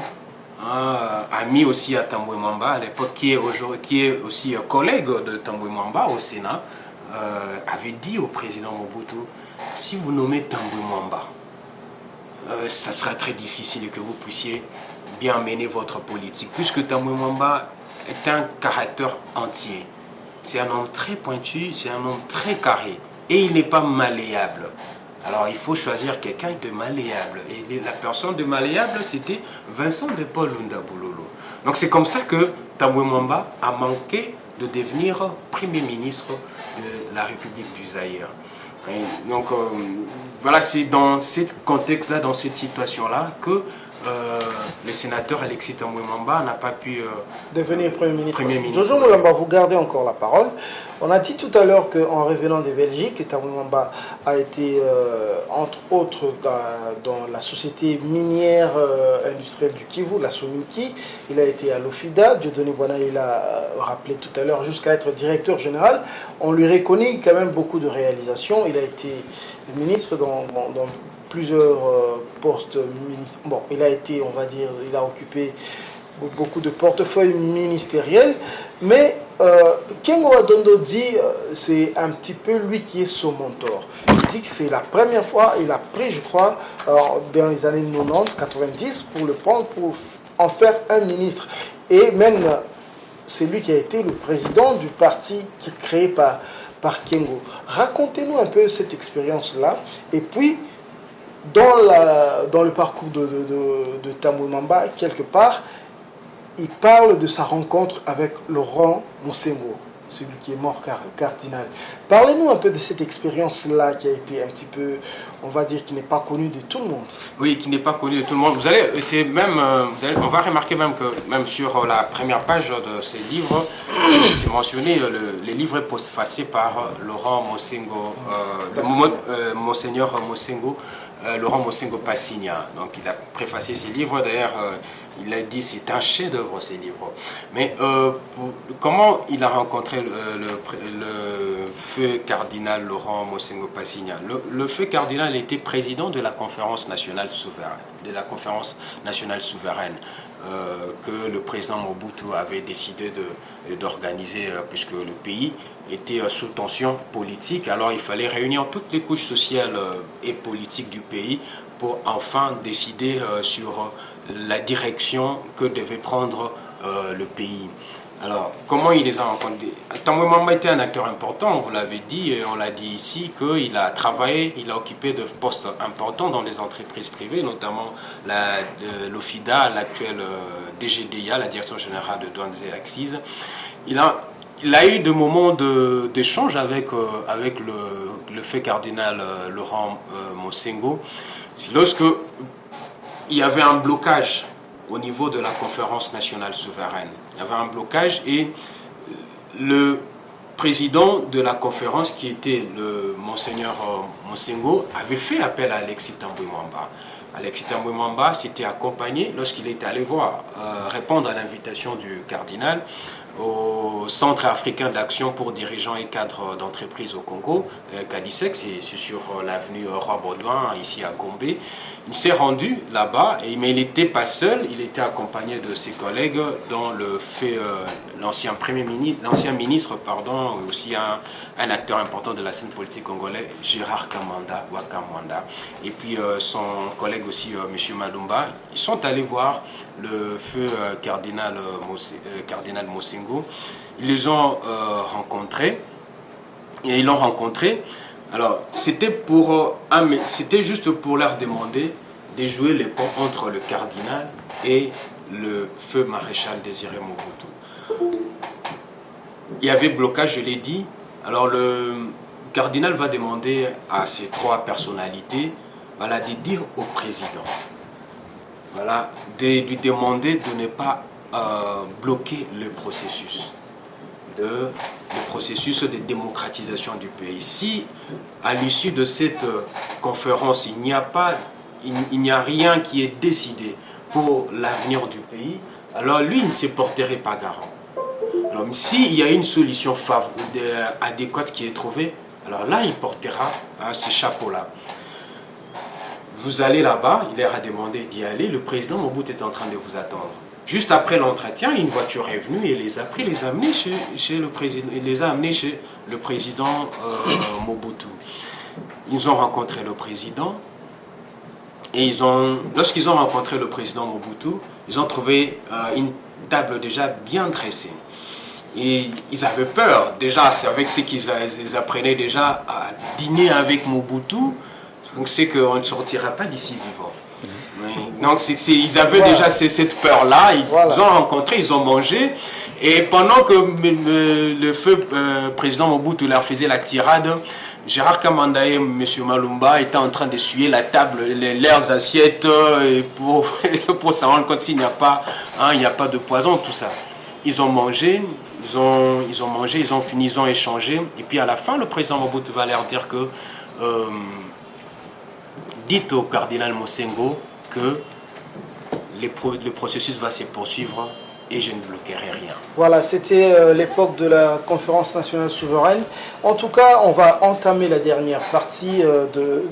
ami aussi à Tambwe Mwamba à l'époque, qui est aussi collègue de Tambwe Mwamba au Sénat, avait dit au président Mobutu, si vous nommez Tambwe Mwamba, ça sera très difficile que vous puissiez bien mener votre politique, puisque Tambwe Mwamba est un caractère entier. C'est un homme très pointu, c'est un homme très carré, et il n'est pas malléable. Alors il faut choisir quelqu'un de malléable. Et la personne de malléable, c'était Vincent de Paul Lunda Bololo. Donc c'est comme ça que Tambwe Mwamba a manqué de devenir Premier ministre de la République du Zaïre. Et donc voilà, c'est dans ce contexte-là, dans cette situation-là, que le sénateur Alexis Tambwe Mwamba n'a pas pu devenir Premier ministre. Jojo Moulamba, vous gardez encore la parole. On a dit tout à l'heure qu'en revenant de Belgique, Tambwe Mwamba a été, entre autres, dans la société minière industrielle du Kivu, la Somiki. Il a été à l'OFIDA. Dieudonné Bwana, il a rappelé tout à l'heure, jusqu'à être directeur général. On lui reconnaît quand même beaucoup de réalisations. Il a été ministre dans plusieurs postes ministériels. Bon, il a été, on va dire, il a occupé beaucoup de portefeuilles ministériels, mais Kengo Atondo dit c'est un petit peu lui qui est son mentor. Il dit que c'est la première fois, il a pris, je crois, dans les années 90, 90, pour le prendre, pour en faire un ministre. Et même, c'est lui qui a été le président du parti qui est créé par Kengo. Racontez-nous un peu cette expérience-là, et puis, dans le parcours de Tambwe Mwamba, quelque part, il parle de sa rencontre avec Laurent Mosengo, celui qui est mort cardinal. Parlez-nous un peu de cette expérience-là qui a été un petit peu, on va dire, qui n'est pas connue de tout le monde. Oui, qui n'est pas connue de tout le monde. On va remarquer même que même sur la première page de ces livres, c'est mentionné les livres postfacés par Laurent Mosengo, Monseigneur Mosengo. Laurent Mosengo Passigna. Donc il a préfacé ses livres, d'ailleurs il a dit c'est un chef-d'œuvre ces livres. Mais comment il a rencontré le feu cardinal Laurent Mosengo Passigna? Le feu cardinal était président de la conférence nationale souveraine, que le président Mobutu avait décidé d'organiser, puisque le pays était sous tension politique. Alors il fallait réunir toutes les couches sociales et politiques du pays pour enfin décider sur la direction que devait prendre le pays. Alors, comment il les a rencontrés? Tambwe Mwamba était un acteur important, vous l'avez dit, et on l'a dit ici, qu'il a travaillé, il a occupé de postes importants dans les entreprises privées, notamment l'OFIDA, l'actuelle DGDIA, la Direction Générale de Douanes et Accises. Il a eu des moments d'échange avec le fait cardinal Laurent Mosengo. C'est lorsque il y avait un blocage au niveau de la conférence nationale souveraine. Il y avait un blocage et le président de la conférence, qui était le Monseigneur Mosengo, avait fait appel à Alexis Tambwe Mwamba. Alexis Tambwe Mwamba s'était accompagné, lorsqu'il était allé répondre à l'invitation du cardinal, au Centre africain d'action pour dirigeants et cadres d'entreprise au Congo, CADISEC, c'est sur l'avenue Roi-Baudouin, ici à Gombe. Il s'est rendu là-bas, mais il n'était pas seul, il était accompagné de ses collègues, dont l'ancien ministre, aussi un acteur important de la scène politique congolaise, Gérard Wakamwanda, et puis son collègue aussi, M. Malumba. Ils sont allés voir le feu cardinal Mosengo. Ils les ont rencontrés, et ils l'ont rencontré. Alors, c'était juste pour leur demander de jouer les ponts entre le cardinal et le feu maréchal Désiré Mobutu. Il y avait blocage, je l'ai dit. Alors, le cardinal va demander à ces trois personnalités de dire au président, de lui demander de ne pas bloquer le processus de démocratisation du pays. Si à l'issue de cette conférence il n'y a rien qui est décidé pour l'avenir du pays, alors lui il ne se porterait pas garant. Alors s'il y a une solution adéquate qui est trouvée, alors là il portera ces chapeaux-là. Vous allez là-bas, il leur a demandé d'y aller, le président Mobutu est en train de vous attendre. Juste après l'entretien, une voiture est venue et les a pris, les a amenés chez le président, Mobutu. Ils ont rencontré le président et lorsqu'ils ont rencontré le président Mobutu, ils ont trouvé une table déjà bien dressée. Et ils avaient peur, déjà, c'est avec ce qu'ils apprenaient déjà à dîner avec Mobutu, donc c'est qu'on ne sortira pas d'ici vivant. Donc ils avaient déjà cette peur-là, ils ont rencontré, ils ont mangé, et pendant que le feu président Mobutu leur faisait la tirade, Gérard Kamanda et M. Malumba étaient en train d'essuyer la table, leurs assiettes, pour se rendre compte s'il n'y a pas de poison, tout ça. Ils ont mangé, ils ont fini, ils ont échangé, et puis à la fin, le président Mobutu va leur dire que dites au cardinal Mosengo que le processus va se poursuivre et je ne bloquerai rien. Voilà, c'était l'époque de la conférence nationale souveraine. En tout cas, on va entamer la dernière partie de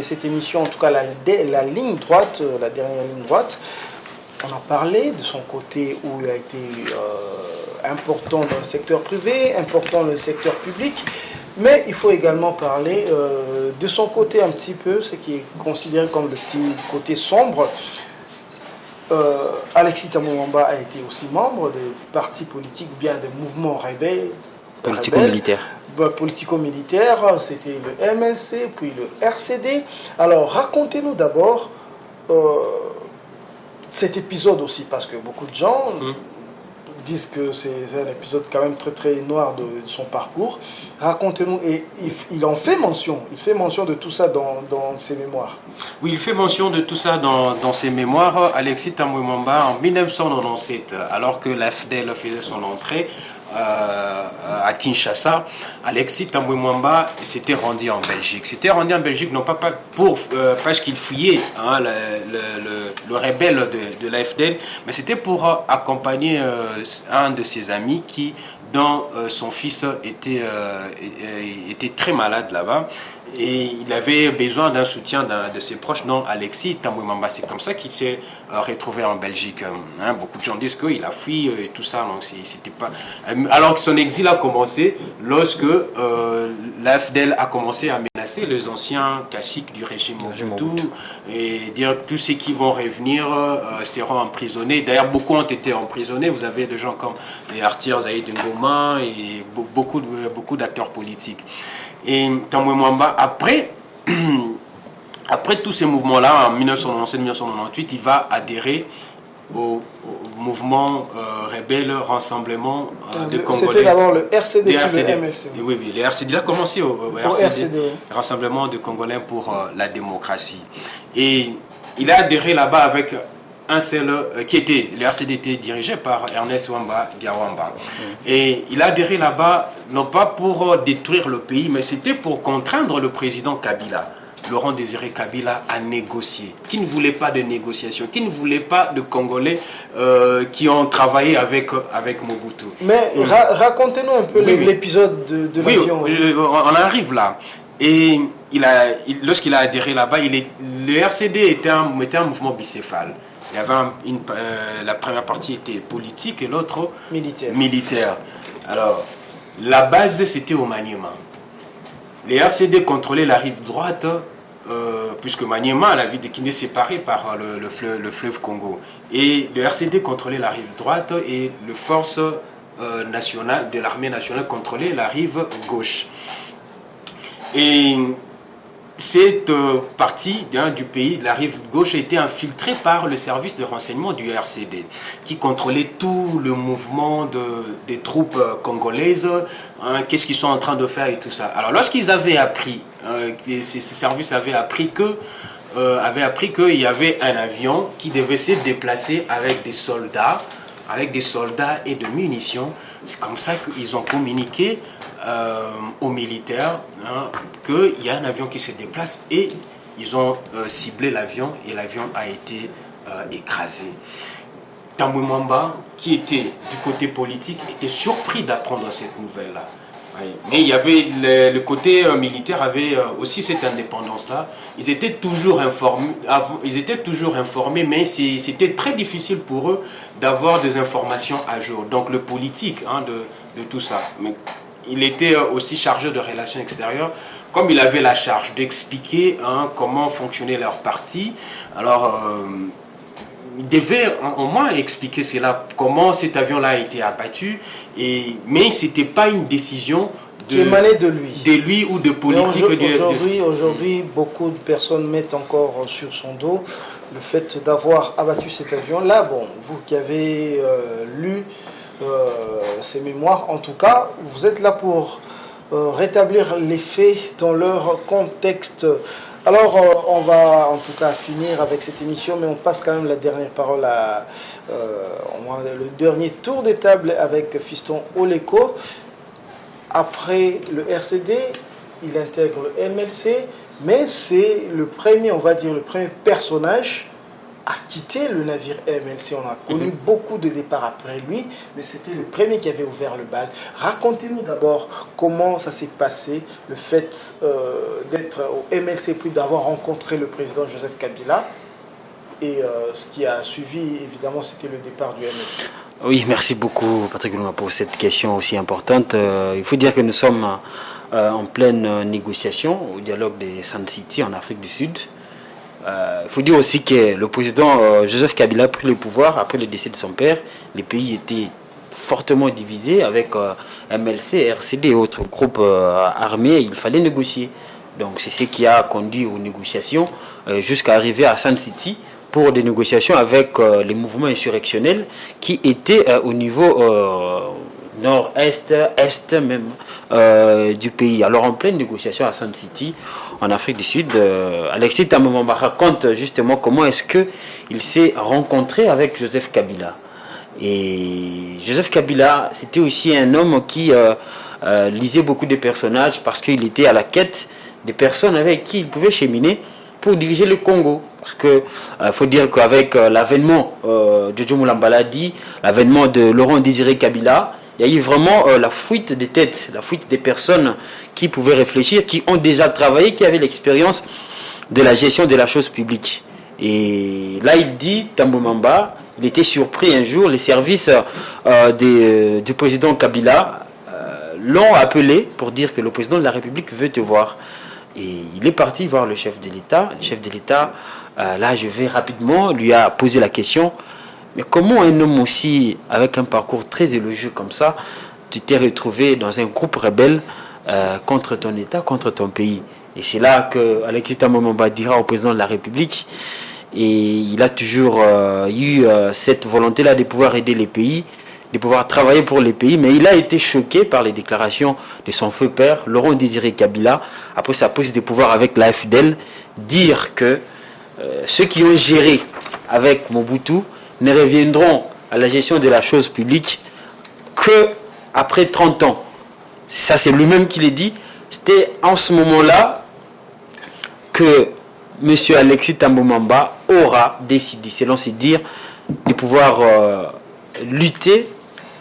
cette émission, en tout cas la ligne droite, la dernière ligne droite. On a parlé de son côté où il a été important dans le secteur privé, important dans le secteur public. Mais il faut également parler de son côté un petit peu, ce qui est considéré comme le petit côté sombre. Alexis Tambwe Mwamba a été aussi membre de partis politiques ou bien de mouvements rebelles Politico-militaire. Politico-militaire, c'était le MLC, puis le RCD. Alors, racontez-nous d'abord cet épisode aussi, parce que beaucoup de gens disent que c'est un épisode quand même très très noir de son parcours. Racontez-nous, et il en fait mention, de tout ça dans ses mémoires. Oui, il fait mention de tout ça dans ses mémoires. Alexis Thambwe Mwamba, en 1997, alors que l'AFDEL faisait son entrée à Kinshasa, Alexis Thambwe Mwamba s'était rendu en Belgique. S'était rendu en Belgique non pas parce qu'il fuyait le rebelle de l'AFDEL, mais c'était pour accompagner un de ses amis dont son fils était très malade là-bas. Et il avait besoin d'un soutien de ses proches, non Alexis Thambwe Mwamba. C'est comme ça qu'il s'est retrouvé en Belgique. Beaucoup de gens disent qu'il a fui et tout ça. Donc c'était pas... Alors que son exil a commencé lorsque l'AFDEL a commencé à menacer les anciens caciques du régime Mobutu et dire que tous ceux qui vont revenir seront emprisonnés. D'ailleurs, beaucoup ont été emprisonnés. Vous avez des gens comme les Artir Zaïd Ngoma et beaucoup d'acteurs politiques. Et Thambwe Mwamba, après tous ces mouvements-là, en 1997-1998, il va adhérer au mouvement rebelle Rassemblement de Congolais. C'était d'abord le RCD, puis RCD. le MLC. Oui, le RCD. Il a commencé au RCD, oui. Rassemblement de Congolais pour la démocratie. Et il a adhéré là-bas avec un seul, le RCD était dirigé par Ernest Wamba Diawamba. Et il a adhéré là-bas, non pas pour détruire le pays, mais c'était pour contraindre le président Kabila, Laurent Désiré Kabila, à négocier. Qui ne voulait pas de négociation, qui ne voulait pas de Congolais qui ont travaillé avec Mobutu. Mais racontez-nous un peu l'épisode de l'avion. On arrive là. Et lorsqu'il a adhéré là-bas, le RCD était un mouvement bicéphale. Il y avait la première partie était politique et l'autre militaire. Alors, la base, c'était au Maniema. Les RCD contrôlaient la rive droite, puisque Maniema, la ville de Guinée, est séparée par le fleuve Congo. Et le RCD contrôlait la rive droite et les forces nationales de l'armée nationale contrôlaient la rive gauche. Et cette partie du pays, de la rive gauche, a été infiltrée par le service de renseignement du RCD, qui contrôlait tout le mouvement des troupes congolaises, qu'est-ce qu'ils sont en train de faire et tout ça. Alors lorsqu'ils avaient appris, ces services avaient appris qu'il y avait un avion qui devait se déplacer avec des soldats et de munitions, c'est comme ça qu'ils ont communiqué aux militaires qu'il y a un avion qui se déplace et ils ont ciblé l'avion et l'avion a été écrasé. Thambwe Mwamba, qui était du côté politique, était surpris d'apprendre cette nouvelle-là. Mais il y avait le côté militaire avait aussi cette indépendance-là. Ils étaient toujours informés, mais c'était très difficile pour eux d'avoir des informations à jour. Donc le politique de tout ça. Mais il était aussi chargé de relations extérieures, comme il avait la charge d'expliquer comment fonctionnait leur parti. Alors, il devait au moins expliquer cela, comment cet avion-là a été abattu, mais ce n'était pas une décision qui émanait de lui ou de politique. Aujourd'hui, beaucoup de personnes mettent encore sur son dos le fait d'avoir abattu cet avion-là. Bon, vous qui avez lu ces mémoires, en tout cas, vous êtes là pour rétablir les faits dans leur contexte. Alors, on va en tout cas finir avec cette émission, mais on passe quand même la dernière parole le dernier tour de table avec Fiston Oleko. Après le RCD, il intègre le MLC, mais c'est le premier personnage à quitter le navire MLC. On a connu beaucoup de départs après lui, mais c'était le premier qui avait ouvert le bal. Racontez-nous d'abord comment ça s'est passé, le fait d'être au MLC, puis d'avoir rencontré le président Joseph Kabila. Et ce qui a suivi, évidemment, c'était le départ du MLC. Oui, merci beaucoup Patrick Lumumba pour cette question aussi importante. Il faut dire que nous sommes en pleine négociation au dialogue des Sun City en Afrique du Sud. Il faut dire aussi que le président Joseph Kabila a pris le pouvoir après le décès de son père. Le pays était fortement divisé avec MLC, RCD et autres groupes armés. Il fallait négocier. Donc c'est ce qui a conduit aux négociations jusqu'à arriver à Sun City pour des négociations avec les mouvements insurrectionnels qui étaient au niveau nord-est, est même du pays. Alors en pleine négociation à Sun City, en Afrique du Sud, Alexis Tambwe-Mwamba raconte justement comment est-ce qu'il s'est rencontré avec Joseph Kabila. Et Joseph Kabila, c'était aussi un homme qui lisait beaucoup de personnages parce qu'il était à la quête des personnes avec qui il pouvait cheminer pour diriger le Congo. Parce que faut dire qu'avec l'avènement de Jomo Lambaladi, l'avènement de Laurent Désiré Kabila, il y a eu vraiment la fuite des têtes, la fuite des personnes qui pouvaient réfléchir, qui ont déjà travaillé, qui avaient l'expérience de la gestion de la chose publique. Et là, il dit, Tambwe-Mwamba, il était surpris un jour, les services du président Kabila l'ont appelé pour dire que le président de la République veut te voir. Et il est parti voir le chef de l'État. Le chef de l'État, là je vais rapidement, lui a posé la question, mais comment un homme aussi, avec un parcours très élogieux comme ça, tu t'es retrouvé dans un groupe rebelle contre ton État, contre ton pays? Et c'est là que Alexis Tambwe-Mwamba dira au président de la République, et il a toujours eu cette volonté-là de pouvoir aider les pays, de pouvoir travailler pour les pays, mais il a été choqué par les déclarations de son feu père, Laurent Désiré Kabila, après sa prise de pouvoir avec l'AFDEL, dire que ceux qui ont géré avec Mobutu ne reviendront à la gestion de la chose publique que après 30 ans. Ça, c'est lui-même qui l'a dit. C'était en ce moment-là que M. Alexis Tambwe-Mwamba aura décidé, selon ses dires, de pouvoir lutter,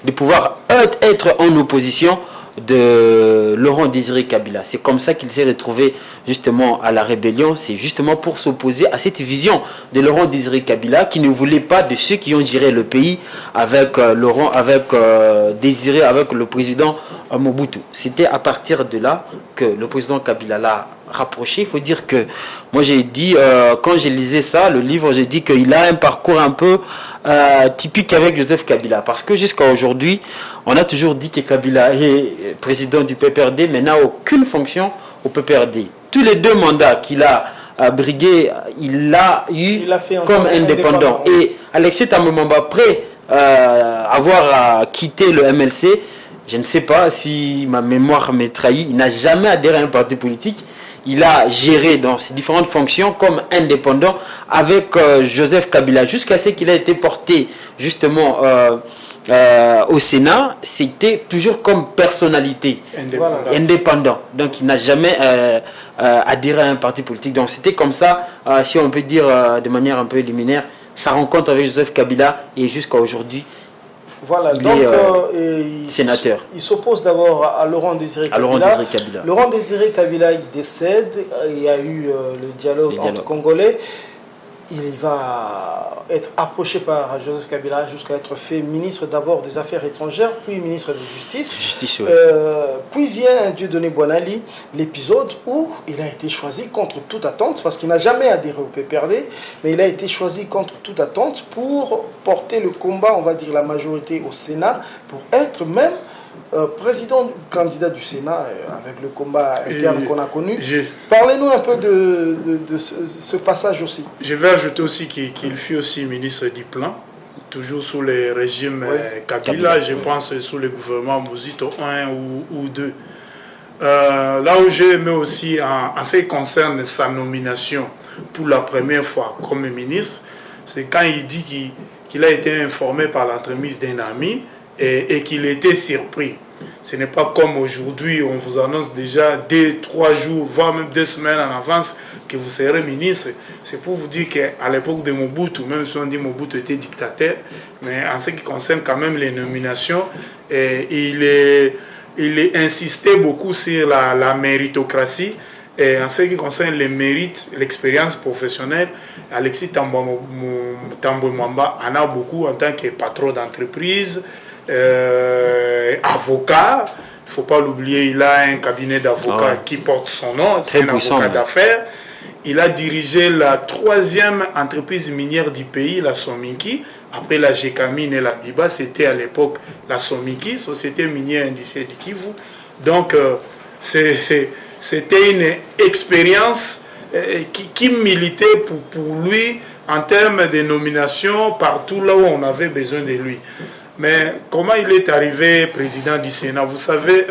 de pouvoir être en opposition de Laurent Désiré Kabila. C'est comme ça qu'il s'est retrouvé justement à la rébellion. C'est justement pour s'opposer à cette vision de Laurent Désiré Kabila qui ne voulait pas de ceux qui ont géré le pays avec Laurent, avec Désiré, avec le président Mobutu. C'était à partir de là que le président Kabila l'a rapproché. Il faut dire que moi j'ai dit, quand je lisais ça, le livre, j'ai dit qu'il a un parcours un peu typique avec Joseph Kabila, parce que jusqu'à aujourd'hui on a toujours dit que Kabila est président du PPRD mais n'a aucune fonction au PPRD. Tous les 2 mandats qu'il a brigué, il l'a eu comme indépendant. Et Alexis Tambwe-Mwamba, après avoir quitté le MLC, je ne sais pas si ma mémoire me trahit, il n'a jamais adhéré à un parti politique. Il a géré dans ses différentes fonctions comme indépendant avec Joseph Kabila jusqu'à ce qu'il a été porté justement au Sénat. C'était toujours comme personnalité indépendant. Donc il n'a jamais adhéré à un parti politique. Donc c'était comme ça, si on peut dire de manière un peu liminaire, sa rencontre avec Joseph Kabila et jusqu'à aujourd'hui. Voilà, il donc est sénateur. Il s'oppose d'abord à Laurent Désiré Kabila. Laurent Désiré Kabila, il décède. Il y a eu le dialogue entre Congolais. Il va être approché par Joseph Kabila jusqu'à être fait ministre d'abord des Affaires étrangères, puis ministre de Justice. Oui. Puis vient Dieudonné Boinali, l'épisode où il a été choisi contre toute attente, parce qu'il n'a jamais adhéré au PPRD, mais il a été choisi contre toute attente pour porter le combat, on va dire la majorité au Sénat, pour être même président, candidat du Sénat, avec le combat interne qu'on a connu. Parlez-nous un peu de ce passage aussi. Je vais ajouter aussi qu'il fut aussi ministre du Plan, toujours sous les régimes Kabila, je pense sous le gouvernement Mouzito 1 ou 2. Là où j'ai aimé aussi, en ce qui concerne sa nomination pour la première fois comme ministre, c'est quand il dit qu'il a été informé par l'entremise d'un ami et qu'il était surpris. Ce n'est pas comme aujourd'hui, on vous annonce déjà 2-3 jours, voire même 2 semaines en avance que vous serez ministre. C'est pour vous dire qu'à l'époque de Mobutu, même si on dit Mobutu était dictateur, mais en ce qui concerne quand même les nominations, il insistait beaucoup sur la méritocratie. Et en ce qui concerne les mérites, l'expérience professionnelle, Alexis Tambwe-Mwamba en a beaucoup en tant que patron d'entreprise, avocat. Il ne faut pas l'oublier, il a un cabinet d'avocats qui porte son nom, c'est un avocat d'affaires. Il a dirigé la 3e entreprise minière du pays, la Sominki, après la GECAMINE et la BIBA, c'était à l'époque la SOMIKI, Société minière indiciaire du Kivu. Donc, c'était une expérience qui militait pour lui en termes de nomination partout là où on avait besoin de lui. Mais comment il est arrivé président du Sénat? Vous savez,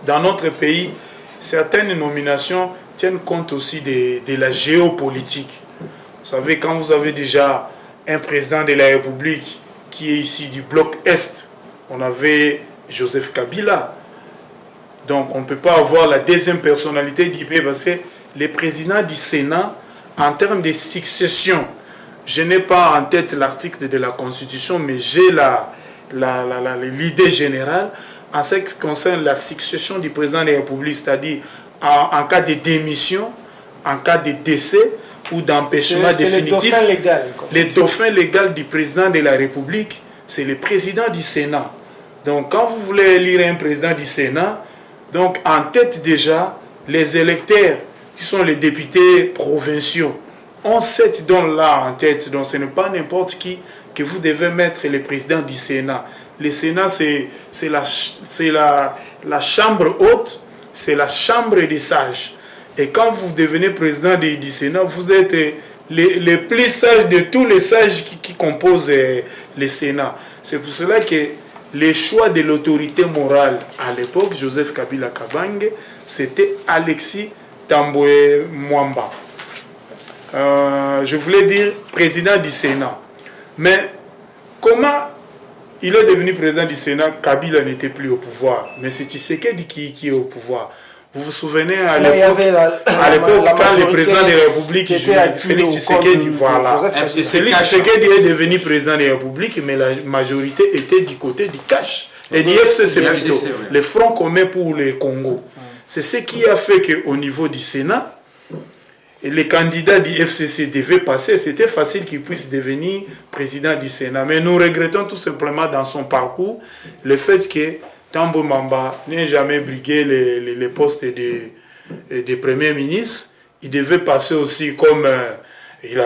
dans notre pays, certaines nominations tiennent compte aussi de la géopolitique. Vous savez, quand vous avez déjà un président de la République qui est ici du bloc Est, on avait Joseph Kabila. Donc on ne peut pas avoir la deuxième personnalité du pays parce que les présidents du Sénat, en termes de succession, je n'ai pas en tête l'article de la Constitution, mais j'ai l'idée générale en ce qui concerne la succession du président de la République, c'est-à-dire en cas de démission, en cas de décès ou d'empêchement définitif. Les dauphins légaux du président de la République, c'est le président du Sénat. Donc quand vous voulez élire un président du Sénat, donc en tête déjà, les électeurs qui sont les députés provinciaux ont cette donne-là en tête. Donc ce n'est pas n'importe qui que vous devez mettre le président du Sénat. Le Sénat, c'est la chambre haute, c'est la chambre des sages. Et quand vous devenez président du Sénat, vous êtes les plus sages de tous les sages qui composent le Sénat. C'est pour cela que le choix de l'autorité morale à l'époque, Joseph Kabila Kabange, c'était Alexis Tambwe Mwamba. Je voulais dire président du Sénat. Mais comment il est devenu président du Sénat? Kabila n'était plus au pouvoir. Mais c'est Tshisekedi qui est au pouvoir. Vous vous souvenez à l'époque, quand le président de la République, Félix Tshisekedi, voilà. Félix Tshisekedi est devenu président de la République, mais la majorité était du côté du CACH. Et du FCC plutôt, le Front commun pour le Congo. C'est ce qui a fait qu'au niveau du Sénat, les candidats du FCC devaient passer. C'était facile qu'il puisse devenir président du Sénat. Mais nous regrettons tout simplement dans son parcours le fait que Tambo Mamba n'ait jamais brigué les postes de Premier ministre. Il devait passer aussi comme il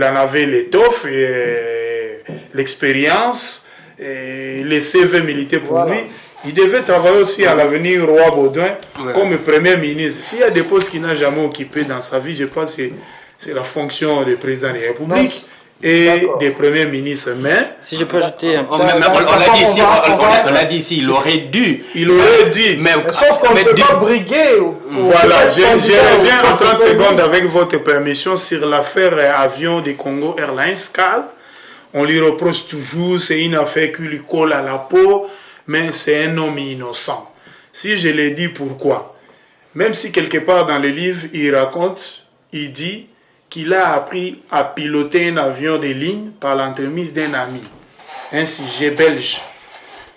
en avait l'étoffe, l'expérience, les CV militaires pour lui. Il devait travailler aussi à l'avenir Roi Baudouin comme Premier ministre. S'il y a des postes qu'il n'a jamais occupés dans sa vie, je pense que c'est la fonction de président de la République. Et des premiers ministres, mais si je peux ajouter on l'a dit ici, il aurait dû, mais sauf qu'on ne peut pas briguer. Voilà, je reviens en 30 secondes avec votre permission sur l'affaire avion de Congo Airlines CAL. On lui reproche toujours, c'est une affaire qui lui colle à la peau, mais c'est un homme innocent. Si je l'ai dit, pourquoi? Même si quelque part dans le livre il raconte, il dit qu'il a appris à piloter un avion de ligne par l'entremise d'un ami, un sujet belge.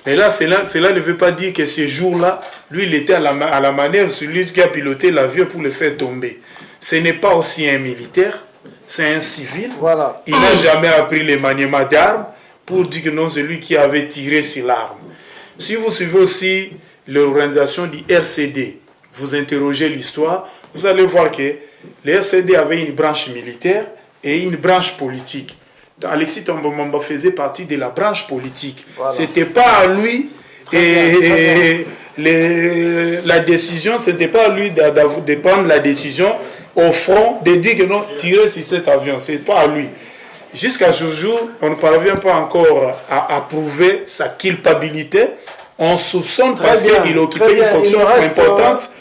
Mais là, cela ne veut pas dire que ce jour-là, lui, il était à la manière de celui qui a piloté l'avion pour le faire tomber. Ce n'est pas aussi un militaire, c'est un civil. Voilà. Il n'a jamais appris le maniement d'armes pour dire que non, c'est lui qui avait tiré sur l'arme. Si vous suivez aussi l'organisation du RCD, vous interrogez l'histoire, vous allez voir que le RCD avait une branche militaire et une branche politique. Alexis Tambo Mamba faisait partie de la branche politique. Voilà. Ce n'était pas à lui la décision, ce n'était pas à lui de prendre la décision au front de dire que non, tirer sur cet avion, ce n'est pas à lui. Jusqu'à ce jour, on ne parvient pas encore à prouver sa culpabilité. On soupçonne parce qu'il occupait une fonction importante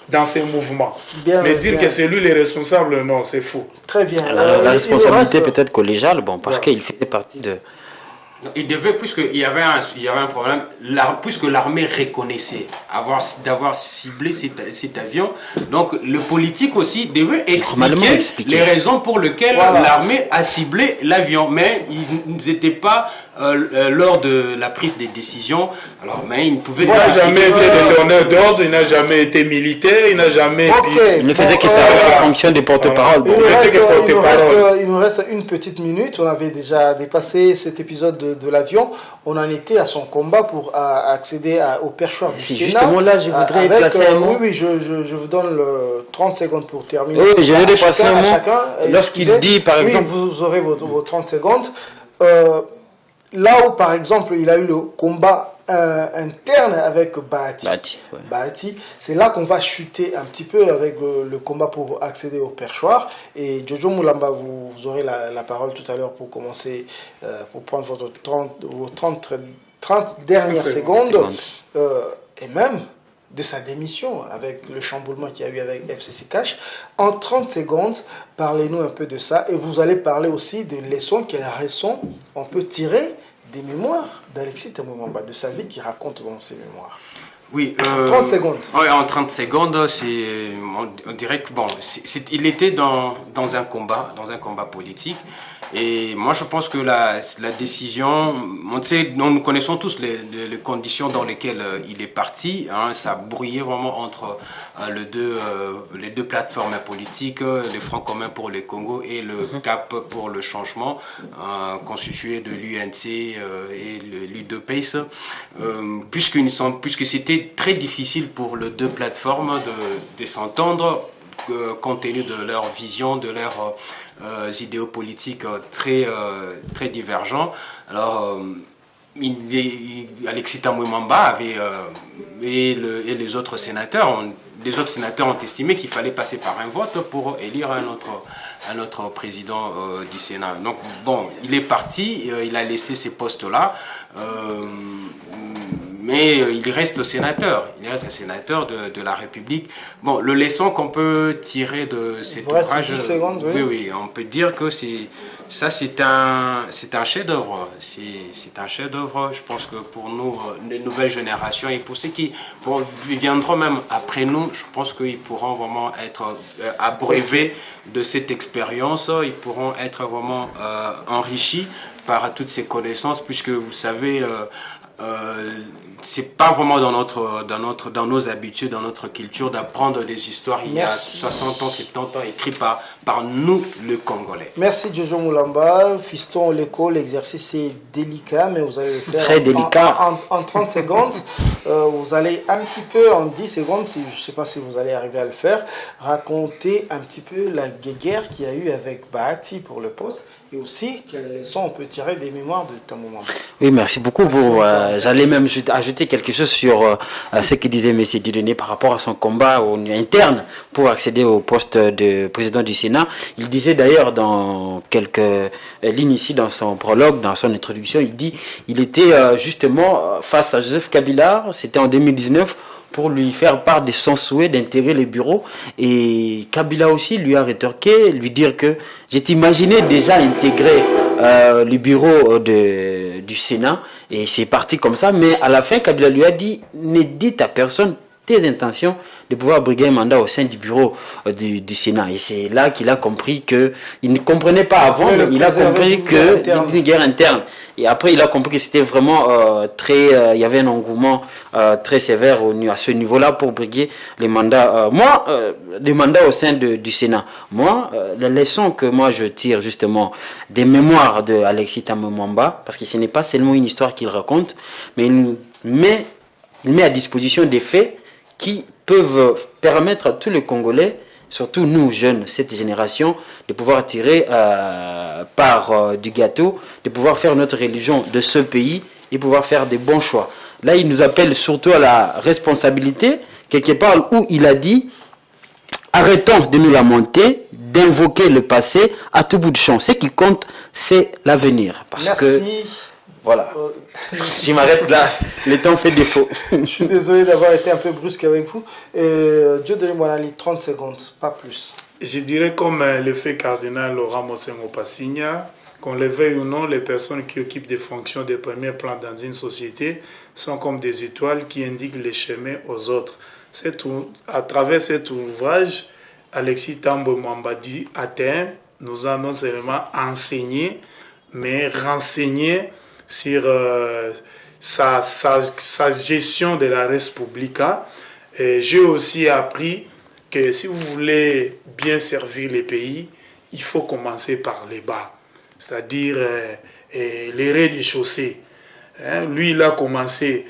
dans ces mouvements. Mais dire que c'est lui le responsable, non, c'est faux. Très bien. La responsabilité peut-être collégiale, parce qu'il faisait partie de... Il devait, puisqu'il y avait un problème, puisque l'armée reconnaissait d'avoir ciblé cet avion, donc le politique aussi devait expliquer les raisons pour lesquelles l'armée a ciblé l'avion. Mais ils n'étaient pas lors de la prise des décisions. Alors, mais il ne pouvait pas. Il n'a jamais été donneur d'ordre, il n'a jamais été militaire, il n'a jamais. Il ne faisait que sa fonction de porte-parole. Il nous reste une petite minute. On avait déjà dépassé cet épisode de de l'avion, on en était à son combat pour accéder au perchoir du Sénat. Justement là, je voudrais placer un mot. Oui, je vous donne 30 secondes pour terminer. Oui, je voudrais placer un mot. Lorsqu'il dit, par exemple... Oui, vous aurez vos 30 secondes. Là où, par exemple, il a eu le combat interne avec Bahati, c'est là qu'on va chuter un petit peu avec le combat pour accéder au perchoir. Et Jojo Moulamba, vous aurez la parole tout à l'heure pour commencer, pour prendre vos 30 dernières secondes. Et même de sa démission avec le chamboulement qu'il y a eu avec FCC Cash. En 30 secondes, parlez-nous un peu de ça. Et vous allez parler aussi des leçons, quelles raisons on peut tirer des mémoires d'Alexis Tambo-Mwamba, de sa vie qu'il raconte dans ses mémoires. Oui, 30 secondes. Oui, en 30 secondes, on dirait que il était dans un combat politique. Et moi, je pense que la décision, nous connaissons tous les conditions dans lesquelles il est parti. Hein, ça brouillait vraiment entre les deux plateformes politiques, le Front commun pour le Congo et le CAP pour le changement, constitué de l'UNC et l'UDPS, puisque c'était très difficile pour les deux plateformes de s'entendre, compte tenu de leur vision, de leurs idéaux politiques très divergents. Alors, Alexis Tambo-Mwamba et les autres sénateurs ont estimé qu'il fallait passer par un vote pour élire un autre président du Sénat. Donc, bon, il est parti, il a laissé ces postes-là. Mais il reste sénateur, un sénateur de la République. Bon, le leçon qu'on peut tirer de cet ouvrage, 10 secondes, oui, on peut dire que c'est un chef-d'œuvre. C'est un chef-d'œuvre. Je pense que pour nous, les nouvelles générations et pour ceux qui viendront même après nous, je pense qu'ils pourront vraiment être abreuvés de cette expérience. Ils pourront être vraiment enrichis par toutes ces connaissances, puisque vous savez. C'est pas vraiment dans nos habitudes, dans notre culture d'apprendre des histoires il y a 60 ans, 70 ans, écrites par nous, le Congolais. Merci Jojo Moulamba. Fiston Leko, l'exercice est délicat, mais vous allez le faire très délicat. En 30 secondes. Vous allez un petit peu, en 10 secondes, je ne sais pas si vous allez arriver à le faire, raconter un petit peu la guéguerre qu'il y a eu avec Bahati pour le poste. Et aussi, quelles leçons on peut tirer des mémoires de Tambo-Mwamba. Oui, merci beaucoup. J'allais même ajouter quelque chose sur ce que disait M. Dieudonné par rapport à son combat interne pour accéder au poste de président du Sénat. Il disait d'ailleurs dans quelques lignes ici, dans son prologue, dans son introduction, il dit il était justement face à Joseph Kabila, c'était en 2019, pour lui faire part de son souhait d'intégrer les bureaux. Et Kabila aussi lui a rétorqué, lui dire que j'ai imaginé déjà intégrer le bureau du Sénat. Et c'est parti comme ça. Mais à la fin, Kabila lui a dit, ne dites à personne tes intentions de pouvoir briguer un mandat au sein du bureau du Sénat. Et c'est là qu'il a compris qu'il ne comprenait pas avant, mais il a compris que c'était une guerre interne. Et après, il a compris que c'était vraiment il y avait un engouement très sévère à ce niveau-là pour briguer les mandats. Les mandats au sein du Sénat. Moi, la leçon que moi je tire justement des mémoires de Alexis Tambo-Mwamba, parce que ce n'est pas seulement une histoire qu'il raconte, mais il met à disposition des faits qui peuvent permettre à tous les Congolais, surtout nous jeunes, cette génération, de pouvoir tirer part du gâteau, de pouvoir faire notre religion de ce pays et pouvoir faire des bons choix. Là, il nous appelle surtout à la responsabilité, quelque part où il a dit arrêtons de nous lamenter, d'invoquer le passé à tout bout de champ. Ce qui compte, c'est l'avenir. Merci. Voilà. Je m'arrête là. Le temps fait défaut. Je suis désolé d'avoir été un peu brusque avec vous. Dieu donnez-moi 30 secondes, pas plus. Je dirais comme le fait cardinal Laurent Mosengo Passigna, qu'on le veuille ou non, les personnes qui occupent des fonctions de premier plan dans une société sont comme des étoiles qui indiquent les chemins aux autres. À travers cet ouvrage, Alexis Tambo-Mwamba dit atteint, nous a non seulement enseigné, mais renseigné sur sa gestion de la Res Publica. J'ai aussi appris que si vous voulez bien servir les pays, il faut commencer par les bas. C'est-à-dire les rez-de-chaussée. Lui, il a commencé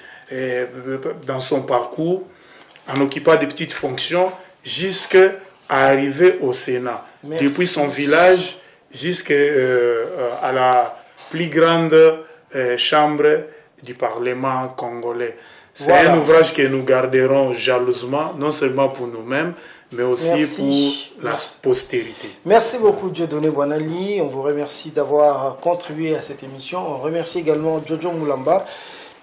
dans son parcours en occupant des petites fonctions jusqu'à arriver au Sénat. Merci. Depuis son village jusqu'à la plus grande chambre du Parlement congolais. C'est un ouvrage que nous garderons jalousement, non seulement pour nous-mêmes, mais aussi pour la postérité. Merci beaucoup, Dieudonné Boanali. On vous remercie d'avoir contribué à cette émission. On remercie également Jojo Moulamba.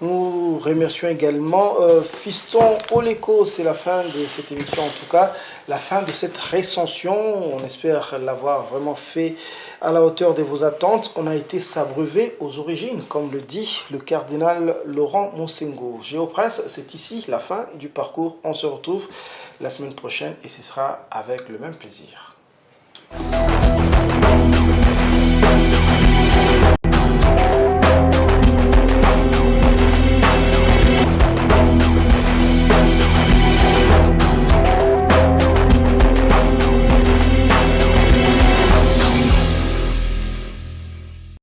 Nous remercions également Fiston Oleko. C'est la fin de cette émission, en tout cas, la fin de cette recension. On espère l'avoir vraiment fait à la hauteur de vos attentes. On a été s'abreuver aux origines, comme le dit le cardinal Laurent Monsengo. Géopresse, c'est ici la fin du parcours. On se retrouve la semaine prochaine et ce sera avec le même plaisir. Merci.